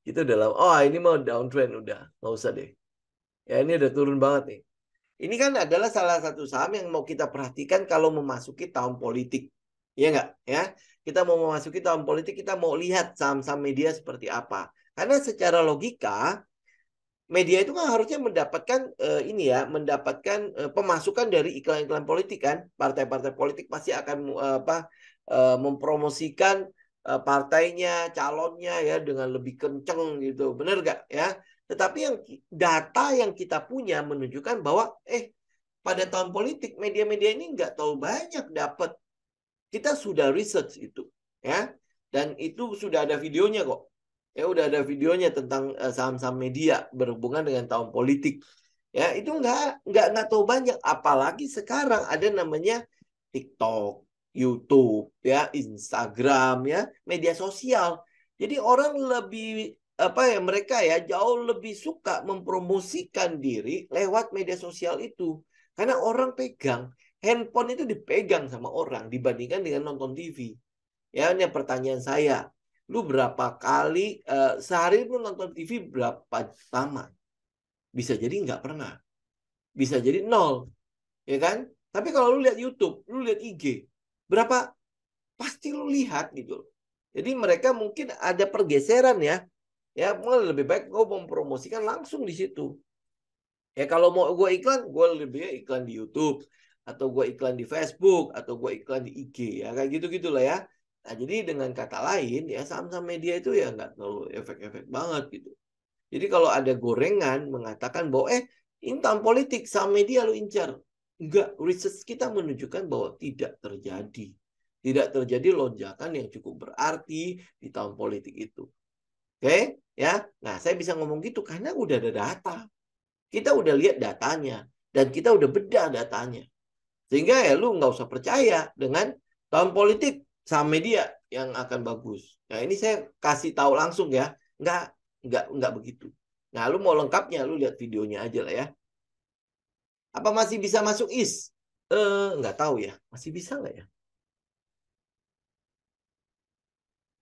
Kita dalam, oh ini mau downtrend udah, nggak usah deh. Ya ini udah turun banget nih. Ini kan adalah salah satu saham yang mau kita perhatikan kalau memasuki tahun politik. Iya nggak? Ya, kita mau memasuki tahun politik, kita mau lihat saham-saham media seperti apa. Karena secara logika, media itu kan harusnya mendapatkan ini ya, mendapatkan pemasukan dari iklan-iklan politik kan. Partai-partai politik pasti akan mempromosikan partainya, calonnya ya dengan lebih kenceng gitu. Benar nggak ya? Tetapi yang data yang kita punya menunjukkan bahwa pada tahun politik media-media ini nggak terlalu banyak dapat. Kita sudah research itu ya, dan itu sudah ada videonya kok. Ya udah ada videonya tentang saham-saham media berhubungan dengan tahun politik. Ya itu nggak tahu banyak. Apalagi sekarang ada namanya TikTok, YouTube, ya Instagram, ya media sosial. Jadi orang lebih apa ya, mereka ya jauh lebih suka mempromosikan diri lewat media sosial itu. Karena orang pegang handphone itu dipegang sama orang dibandingkan dengan nonton TV. Ya ini pertanyaan saya. Lu berapa kali sehari lu nonton TV berapa lama? Bisa jadi nggak pernah. Bisa jadi nol. Ya kan? Tapi kalau lu lihat YouTube, lu lihat IG, berapa? Pasti lu lihat gitu. Jadi mereka mungkin ada pergeseran ya. Ya, lebih baik gue mempromosikan langsung di situ. Ya kalau mau gue iklan, gue lebih iklan di YouTube. Atau gue iklan di Facebook. Atau gue iklan di IG. Ya kayak gitu-gitu lah ya. Nah jadi dengan kata lain ya saham-saham media itu ya nggak terlalu efek-efek banget gitu. Jadi kalau ada gorengan mengatakan bahwa ini tahun politik saham media lu incar. Enggak, research kita menunjukkan bahwa tidak terjadi. Tidak terjadi lonjakan yang cukup berarti di tahun politik itu. Oke, ya. Nah, saya bisa ngomong gitu karena udah ada data. Kita udah lihat datanya dan kita udah bedah datanya. Sehingga ya lu nggak usah percaya dengan tahun politik saham media yang akan bagus. Nah, ini saya kasih tahu langsung ya. Nggak begitu. Nah, lu mau lengkapnya lu lihat videonya aja lah ya. Apa masih bisa masuk IS? Nggak tahu ya. Masih bisa nggak ya?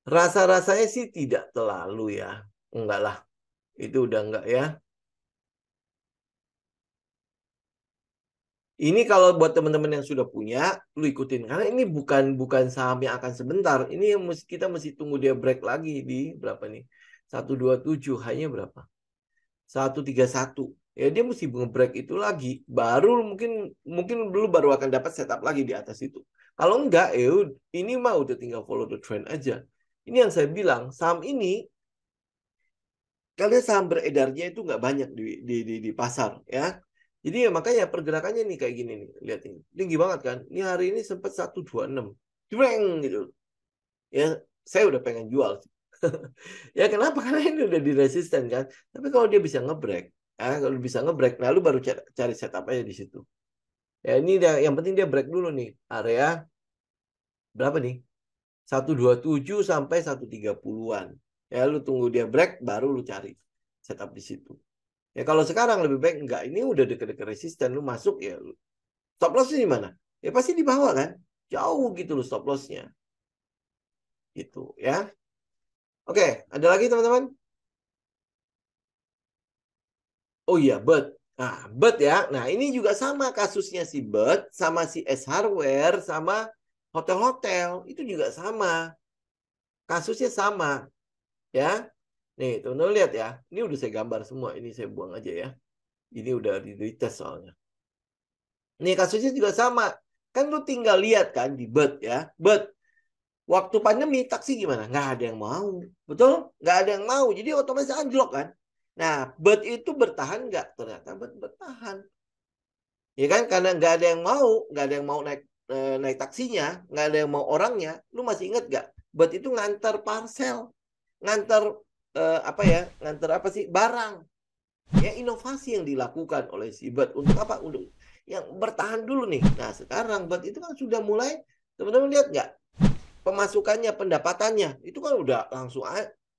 Rasa-rasanya sih tidak terlalu ya. Enggak lah. Itu udah enggak ya. Ini kalau buat teman-teman yang sudah punya, lu ikutin. Karena ini bukan saham yang akan sebentar. Ini yang kita mesti tunggu dia break lagi di berapa nih? 127, hanya berapa? 131. Ya dia mesti nge-break itu lagi. Baru mungkin mungkin dulu baru akan dapat setup lagi di atas itu. Kalau enggak, ini mah udah tinggal follow the trend aja. Ini yang saya bilang, saham ini kalian saham beredarnya itu nggak banyak di pasar ya. Jadi ya makanya pergerakannya nih kayak gini nih. Lihat ini. Tinggi banget kan. Ini hari ini sempat 126. Jreng gitu. Ya saya udah pengen jual. Ya kenapa? Karena ini udah di resisten kan. Tapi kalau dia bisa ngebreak, kalau bisa ngebreak, lalu baru cari setup aja di situ. Ya ini yang penting dia break dulu nih. Area berapa nih? 127 sampai 130-an. Ya lu tunggu dia break baru lu cari setup di situ. Ya kalau sekarang lebih baik enggak. Ini udah deket-deket resisten. Lu masuk ya. Stop lossnya di mana? Ya pasti di bawah kan. Jauh gitu loh stop lossnya. Gitu ya. Oke, ada lagi teman-teman? Oh iya, BIRD. Nah, BIRD ya. Nah, ini juga sama kasusnya si BIRD sama si S Hardware sama hotel-hotel. Itu juga sama. Kasusnya sama. Ya. Nih, teman-teman lihat ya. Ini udah saya gambar semua. Ini saya buang aja ya. Ini udah di tes soalnya. Nih kasusnya juga sama. Kan lu tinggal lihat kan di BIRD ya. BIRD. Waktu pandemi taksi gimana? Nggak ada yang mau. Betul? Nggak ada yang mau. Jadi otomatis anjlok kan. Nah, BIRD itu bertahan nggak? Ternyata BIRD bertahan. Ya kan? Karena nggak ada yang mau. Nggak ada yang mau naik taksinya. Nggak ada yang mau orangnya. Lu masih inget nggak? BIRD itu ngantar parcel. Ngantar apa ya? Ngantar apa sih? Barang. Ya inovasi yang dilakukan oleh si BIRD untuk apa? Untuk yang bertahan dulu nih. Nah sekarang BIRD itu kan sudah mulai, teman-teman lihat nggak? Pemasukannya, pendapatannya itu kan udah langsung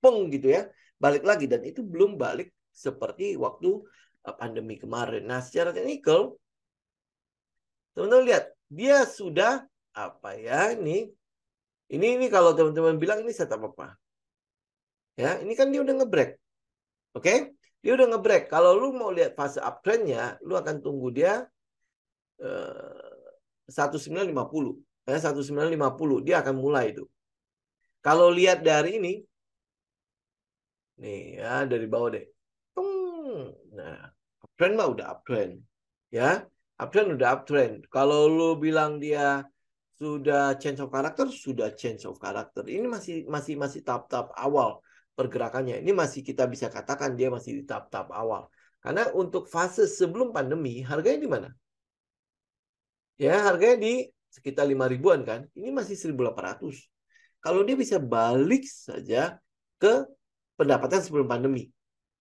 peng gitu ya, balik lagi dan itu belum balik seperti waktu pandemi kemarin. Nah secara teknikal, teman-teman lihat dia sudah apa ya ini kalau teman-teman bilang ini setup apa? Ya ini kan dia udah ngebreak, oke? Dia udah ngebreak. Kalau lu mau lihat fase uptrendnya, lu akan tunggu dia 1950. 1950 dia akan mulai itu. Kalau lihat dari ini, nih ya dari bawah deh. Nah, uptrend mah udah uptrend, ya. Uptrend udah uptrend. Kalau lu bilang dia sudah change of character, sudah change of character. Ini masih tahap-tahap awal pergerakannya. Ini masih kita bisa katakan dia masih di tahap-tahap awal. Karena untuk fase sebelum pandemi, harganya di mana? Ya, harganya di sekitar 5 ribuan kan. Ini masih 1.800. Kalau dia bisa balik saja ke pendapatan sebelum pandemi.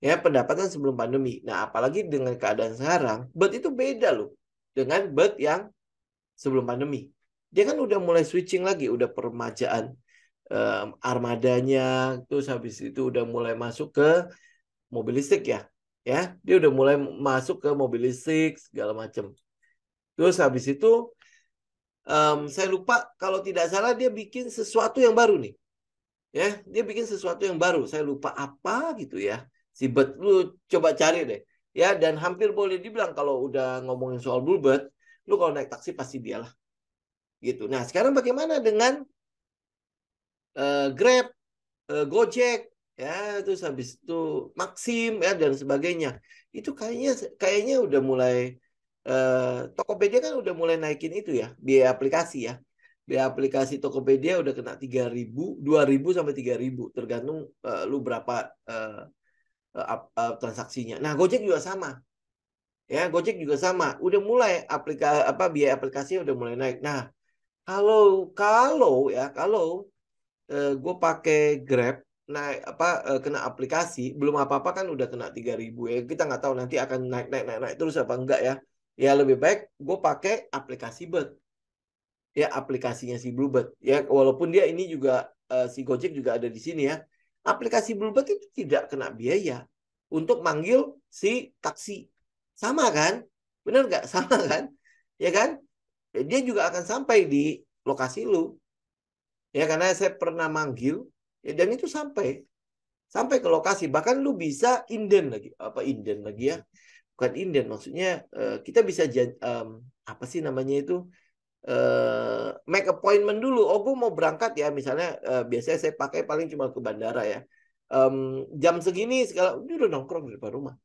Ya, pendapatan sebelum pandemi. Nah, apalagi dengan keadaan sekarang, BERT itu beda loh dengan BERT yang sebelum pandemi. Dia kan udah mulai switching lagi, udah permajaan armadanya, terus habis itu udah mulai masuk ke mobil listrik ya. Ya, dia udah mulai masuk ke mobil listrik segala macam. Terus habis itu saya lupa kalau tidak salah dia bikin sesuatu yang baru nih. Ya, dia bikin sesuatu yang baru. Saya lupa apa gitu ya. Si Bert, lu coba cari deh. Ya, dan hampir boleh dibilang kalau udah ngomongin soal Bluebird, lu kalau naik taksi pasti dialah. Gitu. Nah, sekarang bagaimana dengan Grab, Gojek, ya, terus habis itu Maxim ya dan sebagainya. Itu kayaknya udah mulai Tokopedia kan udah mulai naikin itu ya, biaya aplikasi ya. Biaya aplikasi Tokopedia udah kena 3.000, 2.000 sampai 3.000 tergantung lu berapa transaksinya. Nah, Gojek juga sama. Ya, Gojek juga sama. Udah mulai biaya aplikasinya udah mulai naik. Nah, kalau gue pakai Grab naik kena aplikasi belum apa-apa kan udah kena 3.000 ya. Kita nggak tahu nanti akan naik terus apa enggak ya. Ya lebih baik gue pakai aplikasi Bird. Ya aplikasinya si Bluebird ya walaupun dia ini juga si Gojek juga ada di sini ya. Aplikasi Bluebird itu tidak kena biaya untuk manggil si taksi. Sama kan? Benar nggak? Sama kan? Ya kan? Dia juga akan sampai di lokasi lu. Ya karena saya pernah manggil ya, dan itu sampai ke lokasi. Bahkan lu bisa inden lagi. Apa inden lagi ya? Bukan inden maksudnya kita bisa apa sih namanya itu? Make appointment dulu. Oh, gue mau berangkat ya, misalnya biasanya saya pakai paling cuma ke bandara ya. Jam segini segala, dia udah nongkrong di depan rumah.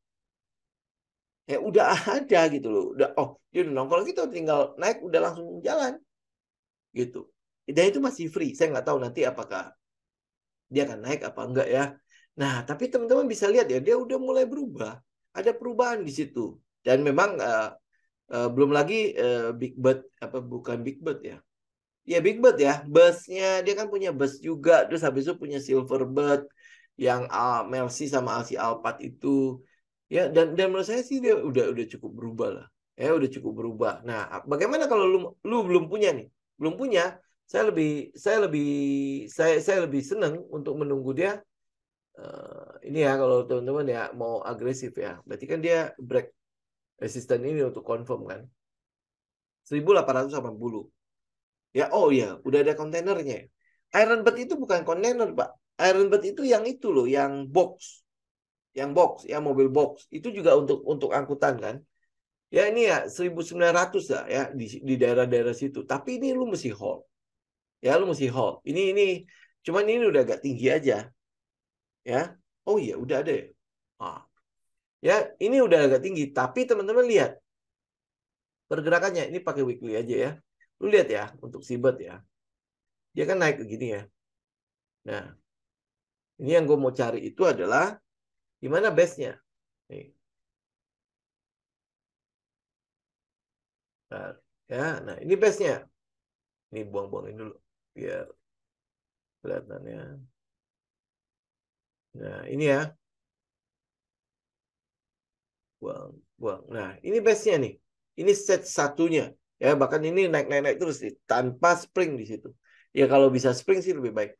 Ya udah ada gitu loh. Dia udah nongkrong gitu, tinggal naik udah langsung jalan gitu. Dan itu masih free. Saya nggak tahu nanti apakah dia akan naik apa enggak ya. Nah, tapi teman-teman bisa lihat ya, dia udah mulai berubah. Ada perubahan di situ. Dan memang belum lagi Big Bird apa bukan Big Bird ya. Ya Big Bird ya, busnya dia kan punya bus juga, terus habis itu punya Silverbird yang Melsi sama Alsi Alphard itu, ya dan menurut saya sih dia udah cukup berubah lah, ya udah cukup berubah. Nah, bagaimana kalau lu belum punya nih, belum punya, saya lebih saya lebih saya lebih senang untuk menunggu dia. Ini ya kalau teman-teman ya mau agresif ya, berarti kan dia break resisten ini untuk confirm kan, 1880. Ya, oh ya, udah ada kontainernya. Ironbird itu bukan kontainer, Pak. Ironbird itu yang itu loh, yang box, yang mobil box. Itu juga untuk angkutan kan. Ya ini ya 1.900 lah ya di daerah-daerah situ. Tapi ini lu mesti haul. Ya, lu mesti haul. Ini cuman ini udah agak tinggi aja, ya. Oh iya, udah ada ya. Ah. Ya, ini udah agak tinggi, tapi teman-teman lihat pergerakannya. Ini pakai weekly aja ya. Lu lihat ya untuk si Bird ya. Dia kan naik ke gini ya. Nah, ini yang gue mau cari itu adalah di mana base-nya. Nih. Nah, ya, nah ini base-nya. Ini buang-buangin dulu biar kelihatannya. Nah, ini ya. Buang. Nah, ini base-nya nih. Ini set satunya. Ya, bahkan ini naik-naik terus nih, tanpa spring di situ. Ya kalau bisa spring sih lebih baik.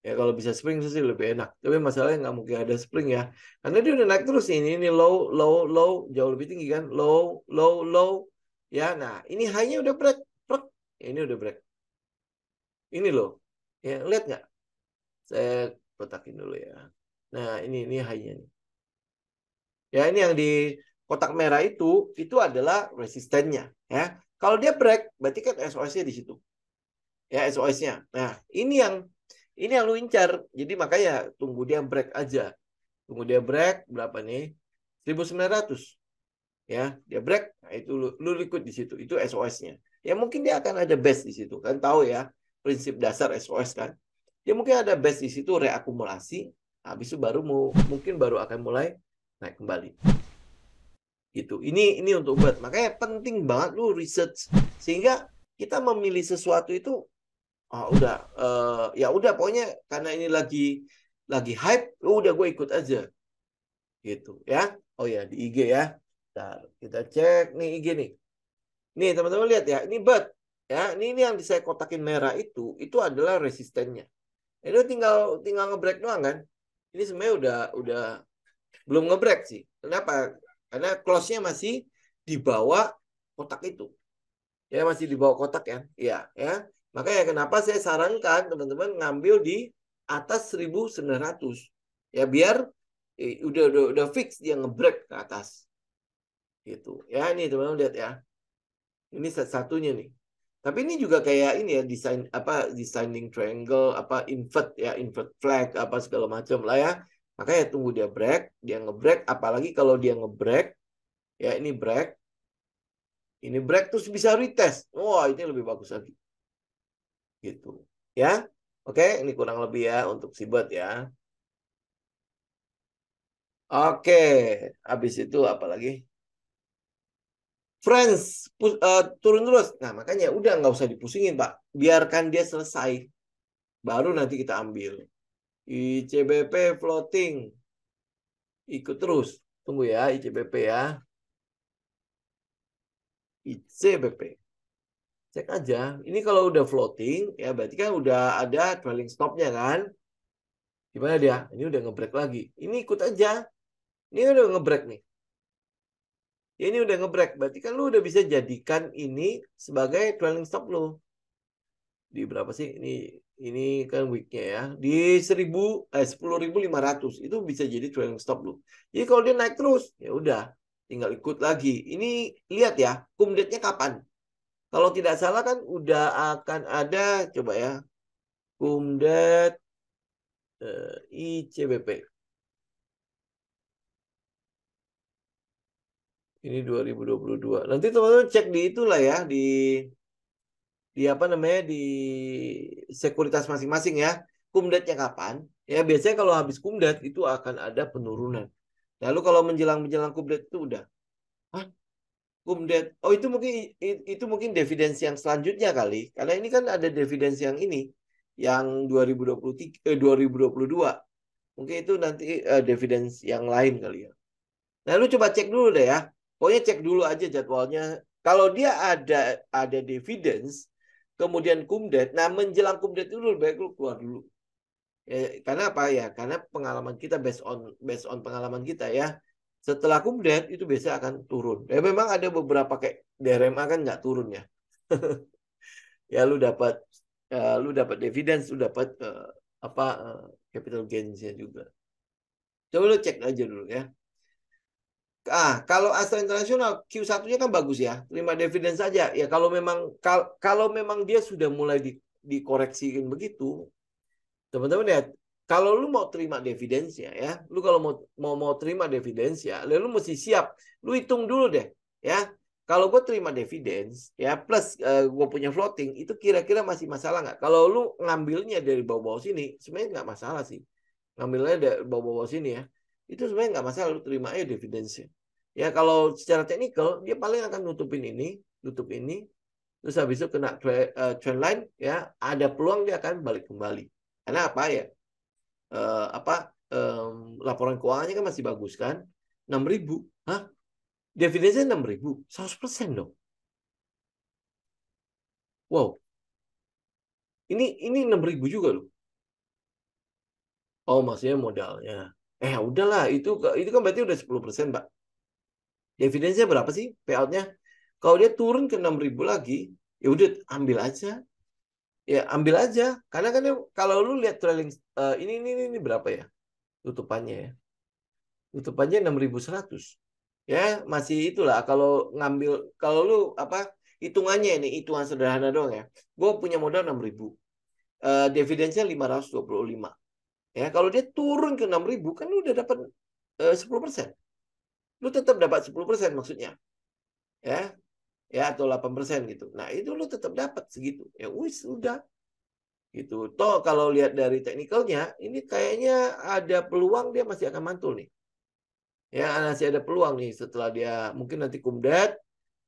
Ya kalau bisa spring sih lebih enak. Tapi masalahnya nggak mungkin ada spring ya. Karena dia udah naik terus ini low, low, low, jauh lebih tinggi kan. Low, low, low. Ya, nah ini high-nya udah break. Ini udah break. Ini loh. Ya, lihat nggak? Saya kotakin dulu ya. Nah, ini high-nya nih. Ya, ini yang di kotak merah itu adalah resistennya. Ya, kalau dia break, berarti kan SOS-nya di situ. ya SOS-nya. Nah, ini yang lu incar. Jadi makanya tunggu dia break aja. Tunggu dia break berapa nih? 1900. Ya, dia break. Nah, itu lu ikut di situ. Itu SOS-nya. Ya mungkin dia akan ada base di situ. Kan tahu ya prinsip dasar SOS kan. Dia mungkin ada base di situ reakumulasi. Habis itu mungkin baru akan mulai naik kembali. Gitu. Ini untuk buat. Makanya penting banget lu research sehingga kita memilih sesuatu itu udah ya udah pokoknya karena ini lagi hype, udah gue ikut aja gitu ya. Oh ya di IG ya. Bentar, kita cek nih IG nih. Nih teman-teman lihat ya, ini BUT ya. Ini yang saya kotakin merah itu adalah resistennya. Ini tinggal ngebreak doang kan. Ini sebenarnya udah belum ngebreak sih. Kenapa? Karena close-nya masih di bawah kotak itu. Ya masih di bawah kotak ya. Iya, ya. Makanya kenapa saya sarankan teman-teman ngambil di atas 1900. Ya biar udah fix dia ngebreak ke atas. Gitu. Ya ini teman-teman lihat ya. Ini satunya nih. Tapi ini juga kayak ini ya designing triangle invert ya, invert flag apa segala macam lah ya. Makanya tunggu dia ngebreak apalagi kalau dia ngebreak ya ini break terus bisa retest. Wah, ini lebih bagus lagi. Gitu. Ya. Oke, ini kurang lebih ya untuk si bot ya. Oke, habis itu apa lagi? Friends turun terus. Nah, makanya udah nggak usah dipusingin, Pak. Biarkan dia selesai. Baru nanti kita ambil. ICBP floating. Ikut terus. Tunggu ya, ICBP ya. ICBP. Cek aja. Ini kalau udah floating, ya berarti kan udah ada trailing stopnya kan. Gimana dia? Ini udah ngebreak lagi. Ini ikut aja. Ini udah ngebreak nih. Ini udah ngebreak. Berarti kan lu udah bisa jadikan ini sebagai trailing stop lu. Di berapa sih? Ini kan weeknya ya. Di 10.500 itu bisa jadi trailing stop lu. Jadi kalau dia naik terus, ya udah tinggal ikut lagi. Ini lihat ya, cum date-nya kapan? Kalau tidak salah kan udah akan ada coba ya. Cum date ICBP. Ini 2022. Nanti teman-teman cek di itulah ya di apa namanya di sekuritas masing-masing ya. Kumdatnya kapan? Ya biasanya kalau habis kumdat itu akan ada penurunan. Lalu kalau menjelang kumdat itu udah, ah kumdat. Oh itu mungkin dividends yang selanjutnya kali. Karena ini kan ada dividends yang ini yang 2023 2022. Mungkin itu nanti dividends yang lain kali ya. Nah, lu coba cek dulu deh ya. Pokoknya cek dulu aja jadwalnya. Kalau dia ada dividends, kemudian kumdet, nah menjelang kumdet itu lebih baik lu keluar dulu. Karena apa ya? Karena pengalaman kita based on pengalaman kita ya. Setelah kumdet itu biasanya akan turun. Ya memang ada beberapa kayak DRMA kan nggak turun ya. Ya lu dapat dividends, lu dapat capital gains-nya juga. Coba lu cek aja dulu ya. Kalau Astra Internasional Q1-nya kan bagus ya, terima dividen saja. Ya kalau memang dia sudah mulai dikoreksikan begitu, teman-teman lihat, kalau lu mau terima dividensnya ya, lu kalau mau terima dividends ya, lu mesti siap. Lu hitung dulu deh ya. Kalau gue terima dividends ya plus gue punya floating itu kira-kira masih masalah nggak? Kalau lu ngambilnya dari bawah-bawah sini, sebenarnya nggak masalah sih. Ngambilnya dari bawah-bawah sini ya, itu sebenarnya nggak masalah. Lu terima aja dividensnya. Ya kalau secara teknikal dia paling akan nutup ini, terus habis itu kena trend line ya, ada peluang dia akan balik kembali. Karena apa ya? Laporan keuangannya kan masih bagus kan? 6.000. Hah? Dividennya 6.000, 100% dong. Wow. Ini 6.000 juga loh. Oh, maksudnya modalnya. Udahlah, itu kan berarti udah 10%, Pak. Dividennya berapa sih payout-nya? Kalau dia turun ke 6.000 lagi, ya udah ambil aja. Ya, ambil aja. Karena kan kalau lu lihat trailing ini berapa ya? Tutupannya ya. Tutupannya 6.100. Ya, masih itulah kalau lu Hitungannya ini, hitungan sederhana doang ya. Gue punya modal 6.000. Dividennya 525. Ya, kalau dia turun ke 6.000 kan lu udah dapat 10%. Lu tetap dapat 10% maksudnya. Ya, ya atau 8% gitu. Nah, itu lu tetap dapat segitu. Ya wis udah gitu. Toh kalau lihat dari teknikalnya, ini kayaknya ada peluang dia masih akan mantul nih. Ya, masih ada peluang nih setelah dia mungkin nanti kumdat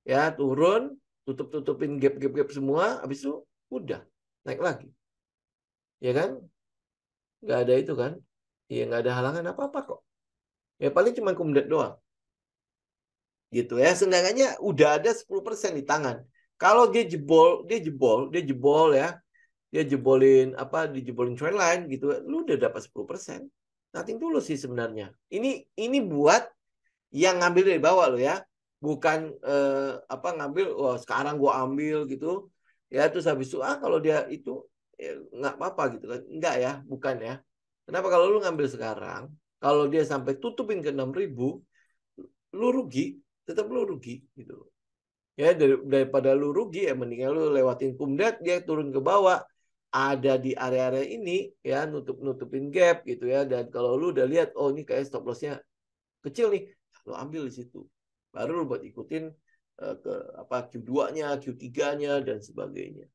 ya turun, tutupin gap semua, habis itu udah naik lagi. Ya kan? Nggak ada itu kan? Ya nggak ada halangan apa-apa kok. Ya paling cuma kumdat doang. Gitu ya. Seenggaknya udah ada 10% di tangan. Kalau dia jebol ya. Dia jebolin apa? Dijebolin trend line gitu. Lu udah dapat 10%. Nothing dulu sih sebenarnya. Ini buat yang ngambil dari bawah lo ya. Bukan apa ngambil wah sekarang gua ambil gitu. Ya terus habis itu kalau dia itu ya, nggak apa-apa gitu kan. Enggak ya, bukan ya. Kenapa kalau lu ngambil sekarang, kalau dia sampai tutupin ke 6.000, lu rugi, tetap lu rugi gitu. Ya daripada lu rugi ya mendingan lu lewatin kumdat dia turun ke bawah ada di area-area ini ya nutupin gap gitu ya dan kalau lu udah lihat oh ini kayak stop lossnya kecil nih lu ambil di situ baru lu buat ikutin ke apa Q2-nya, Q3-nya dan sebagainya.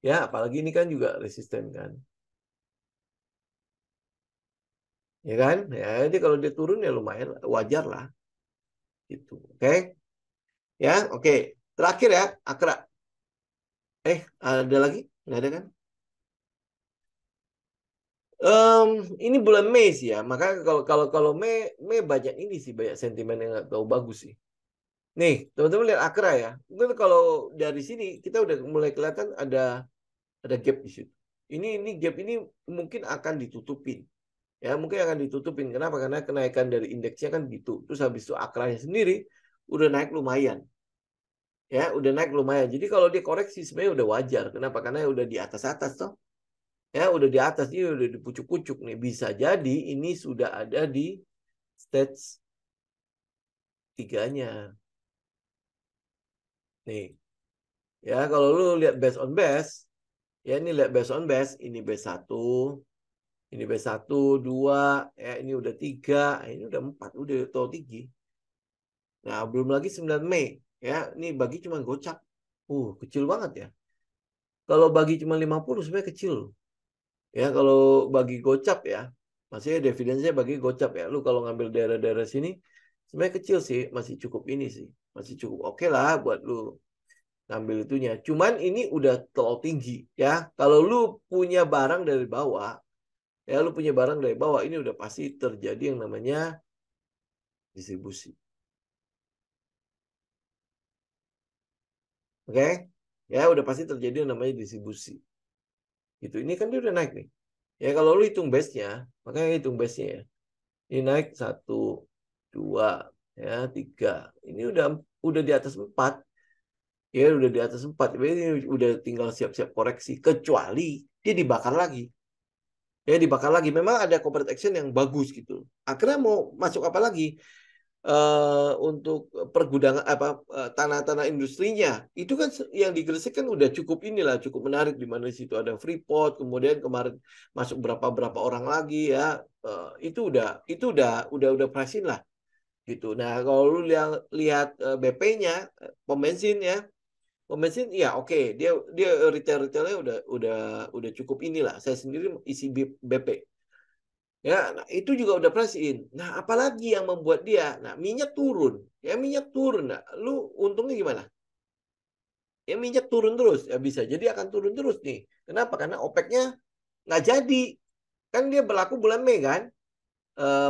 Ya apalagi ini kan juga resisten kan. Ya kan? Ya jadi kalau dia turun ya lumayan wajar lah gitu. Oke? Ya, oke. Terakhir ya, Akra. Ada lagi? Nggak ada kan? Ini bulan Mei sih ya. Maka kalau kalau kalau Mei banyak ini sih banyak sentimen yang nggak tahu bagus sih. Nih, teman-teman lihat Akra ya. Mungkin kalau dari sini kita udah mulai kelihatan ada gap di situ. Ini gap ini mungkin akan ditutupin. Ya, mungkin akan ditutupin. Kenapa? Karena kenaikan dari indeksnya kan gitu. Terus habis itu Akranya sendiri udah naik lumayan. Ya, udah naik lumayan. Jadi kalau dia koreksi sebenarnya udah wajar. Kenapa? Karena udah di atas-atas toh. Ya udah di atas ini udah dipucuk-pucuk nih bisa jadi ini sudah ada di stage tiganya nih ya kalau lu lihat base on base ya ini lihat base on base ini base 1 ini base 1 2 ya ini udah 3 ini udah 4 udah tol tinggi nah belum lagi 9 Mei ya ini bagi cuma gocap kecil banget ya kalau bagi cuma 50 sebenarnya kecil ya kalau bagi gocap ya maksudnya dividennya bagi gocap ya lu kalau ngambil daerah-daerah sini sebenarnya kecil sih masih cukup ini sih masih cukup oke lah buat lu ngambil itunya cuman ini udah terlalu tinggi ya kalau lu punya barang dari bawah ya lu punya barang dari bawah ini udah pasti terjadi yang namanya distribusi oke ya udah pasti terjadi yang namanya distribusi gitu ini kan dia udah naik nih ya kalau lu hitung base-nya makanya hitung base-nya ya ini naik 1 2 ya 3 ini udah di atas 4 ya udah di atas 4 ini udah tinggal siap-siap koreksi kecuali dia dibakar lagi ya dibakar lagi memang ada corporate action yang bagus gitu akhirnya mau masuk apa lagi untuk pergudangan apa tanah-tanah industrinya itu kan yang di Gresik kan udah cukup inilah cukup menarik di mana di situ ada Freeport kemudian kemarin masuk berapa orang lagi ya itu udah pricing lah gitu. Nah, kalau lu lihat BP-nya, pom bensin ya, pom bensin ya oke, dia dia retailnya udah cukup inilah. Saya sendiri isi BP. Ya, nah, itu juga udah pricing. Nah, apalagi yang membuat dia, nah minyak turun. Ya minyak turun, nah, lu untungnya gimana? Ya minyak turun terus, ya bisa jadi akan turun terus nih. Kenapa? Karena OPEC-nya nggak jadi. Kan dia berlaku bulan Mei kan?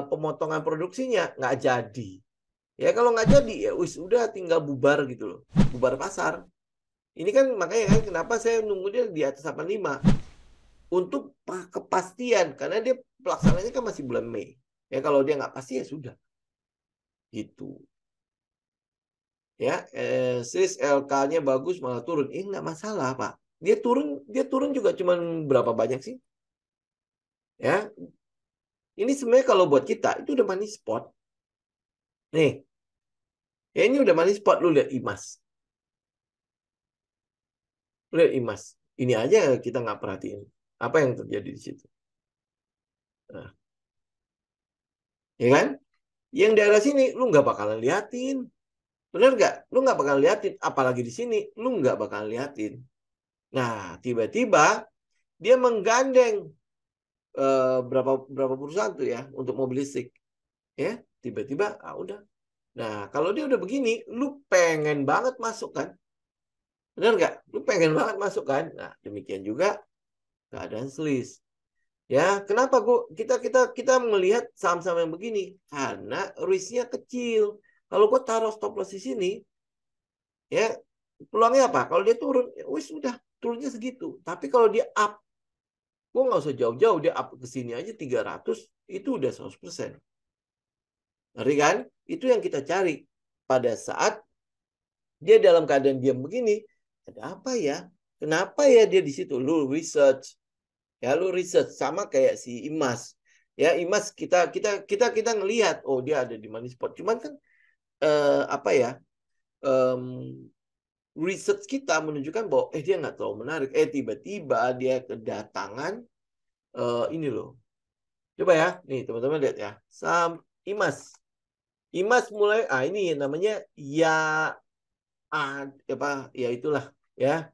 Pemotongan produksinya nggak jadi. Ya kalau nggak jadi ya wis udah tinggal bubar gitu loh. Bubar pasar. Ini kan makanya kan kenapa saya nunggu dia di atas 85 untuk kepastian karena dia pelaksananya kan masih bulan Mei. Ya kalau dia nggak pasti ya sudah. Gitu. Ya, sis LK-nya bagus malah turun. Nggak masalah, Pak. Dia turun juga cuman berapa banyak sih? Ya, ini sebenarnya kalau buat kita itu udah money spot. Nih, Ya ini udah money spot, lu lihat IMAS. Lu lihat IMAS. Ini aja kita nggak perhatiin. Apa yang terjadi di situ? Nah, ya kan? Yang daerah sini lu nggak bakalan liatin. Bener nggak? Lu nggak bakalan liatin. Apalagi di sini, lu nggak bakalan liatin. Nah, tiba-tiba dia menggandeng berapa berapa perusahaan tuh ya untuk mobil listrik. Ya, tiba-tiba udah. Nah, kalau dia udah begini, lu pengen banget masuk kan? Bener nggak? Lu pengen banget masuk kan? Nah, demikian juga keadaan selis. Ya, kenapa gua kita melihat saham-saham yang begini? Karena risknya kecil. Kalau gua taruh stop loss di sini, ya peluangnya apa? Kalau dia turun, ya wis udah turunnya segitu. Tapi kalau dia up, gua nggak usah jauh-jauh, dia up ke sini aja 300, itu udah 100%. Ngerti kan? Itu yang kita cari. Pada saat dia dalam keadaan diam begini, ada apa ya? Kenapa ya dia di situ? Lu research. Ya, lu research sama kayak si Imas. Ya, Imas kita ngelihat, oh dia ada di money spot. Cuman kan apa ya? em, Research kita menunjukkan bahwa dia nggak terlalu menarik. Tiba-tiba dia kedatangan ini loh. Coba ya, nih teman-teman lihat ya. Sam Imas. Imas mulai ini namanya ya apa ya itulah ya.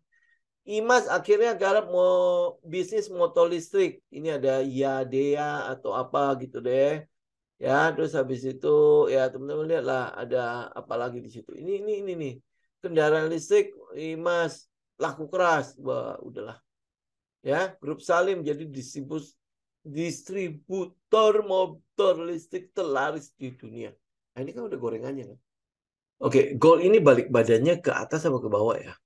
Imas akhirnya garap mau bisnis motor listrik. Ini ada Yadea atau apa gitu deh. Ya, terus habis itu ya teman-teman lihatlah ada apa lagi di situ. Ini nih. Kendaraan listrik Imas laku keras. Wah, udahlah. Ya, Grup Salim jadi distributor motor listrik terlaris di dunia. Nah, ini kan udah gorengannya kan. Oke, gold ini balik badannya ke atas apa ke bawah ya?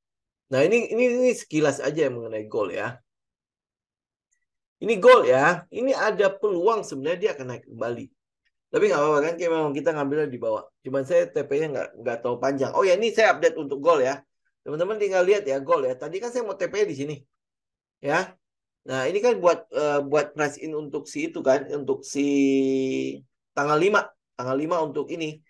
Nah, ini sekilas aja yang mengenai gold ya. Ini gold ya. Ini ada peluang sebenarnya dia akan naik kembali. Tapi nggak apa-apa kan, kayak memang kita ngambilnya di bawah. Cuman saya TP-nya nggak tahu panjang. Oh ya, ini saya update untuk gold ya. Teman-teman tinggal lihat ya gold ya. Tadi kan saya mau TP di sini ya. Nah, ini kan buat price in untuk si itu kan, untuk si tanggal 5. Tanggal 5 untuk ini,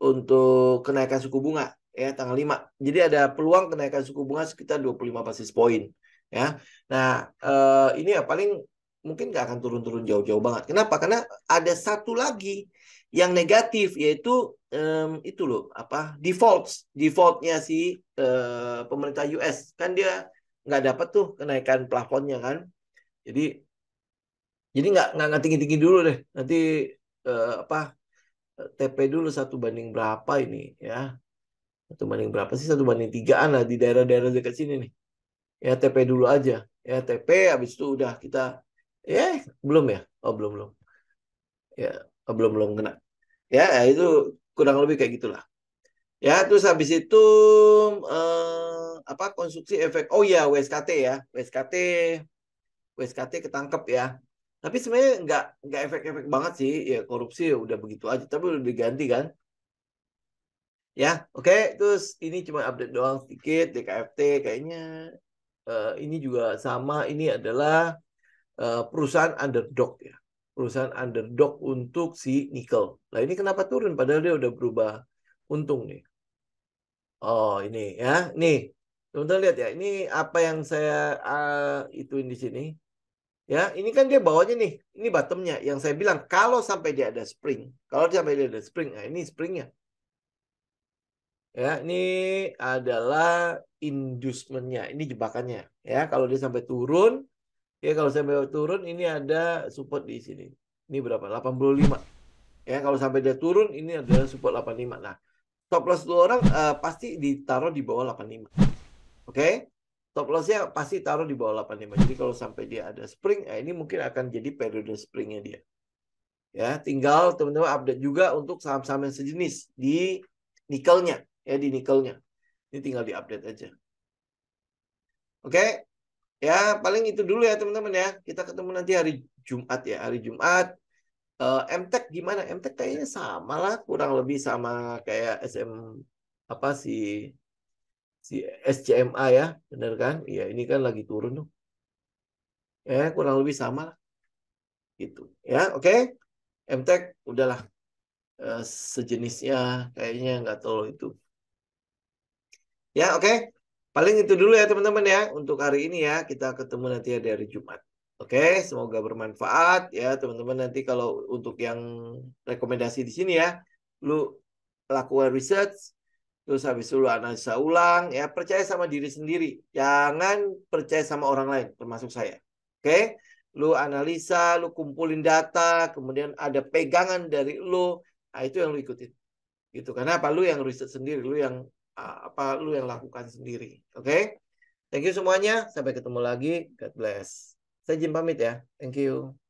untuk kenaikan suku bunga ya, tanggal 5. Jadi ada peluang kenaikan suku bunga sekitar 25 basis point ya. Nah, ini ya paling mungkin nggak akan turun-turun jauh-jauh banget. Kenapa? Karena ada satu lagi yang negatif, yaitu itu loh apa defaultnya si pemerintah US kan, dia nggak dapat tuh kenaikan plafonnya kan. Jadi nggak tinggi-tinggi dulu deh. Nanti apa TP dulu 1 banding berapa ini ya? 1 banding berapa sih? 1 banding 3-an lah di daerah-daerah dekat sini nih. Ya TP dulu aja. Ya TP habis itu udah kita belum ya? Oh belum belum. Ya belum kena. Ya itu kurang lebih kayak gitulah. Ya terus habis itu apa konstruksi efek. Oh ya WSKT ya. WSKT ketangkep ya. Tapi sebenarnya nggak efek-efek banget sih. Ya korupsi ya udah begitu aja. Tapi udah diganti kan. Ya, oke. Terus ini cuma update doang sedikit. DKFT kayaknya ini juga sama. Ini adalah perusahaan underdog ya. Perusahaan underdog untuk si nikel. Nah ini kenapa turun? Padahal dia udah berubah untung nih. Oh ini ya. Nih, teman-teman lihat ya. Ini apa yang saya ituin di sini. Ya, ini kan dia bawahnya nih. Ini bottomnya. Yang saya bilang kalau sampai dia ada spring. Kalau sampai dia ada spring. Nah ini springnya. Ya, ini adalah inducementnya. Ini jebakannya. Ya, kalau dia sampai turun. Ya, kalau sampai turun ini ada support di sini. Ini berapa? 85. Ya, kalau sampai dia turun ini adalah support 85. Nah, stop loss dua orang pasti ditaruh di bawah 85. Oke? Stop lossnya pasti taruh di bawah 85. Jadi kalau sampai dia ada spring, ini mungkin akan jadi periode springnya dia. Ya, tinggal teman-teman update juga untuk saham-saham yang sejenis di nikelnya, ya di nikelnya. Ini tinggal diupdate aja. Oke? Ya, paling itu dulu ya teman-teman ya. Kita ketemu nanti hari Jumat ya. Hari Jumat. MTech gimana? MTech kayaknya sama lah. Kurang lebih sama kayak apa si SCMA ya. Bener kan? Iya, ini kan lagi turun tuh. Ya, kurang lebih sama lah. Gitu. Ya, oke. MTech udahlah. sejenisnya kayaknya nggak tahu itu. Ya, oke. Paling itu dulu ya teman-teman ya untuk hari ini ya. Kita ketemu nanti ya dari Jumat. Oke, semoga bermanfaat ya teman-teman. Nanti kalau untuk yang rekomendasi di sini ya, lu lakukan research, terus habis itu lu analisa ulang ya, percaya sama diri sendiri. Jangan percaya sama orang lain, termasuk saya. Oke? Lu analisa, lu kumpulin data, kemudian ada pegangan dari lu, nah itu yang lu ikutin gitu. Karena apa, lu yang riset sendiri, lu yang lakukan sendiri. Oke? Thank you semuanya, sampai ketemu lagi. God bless. Saya Jim pamit ya. Thank you.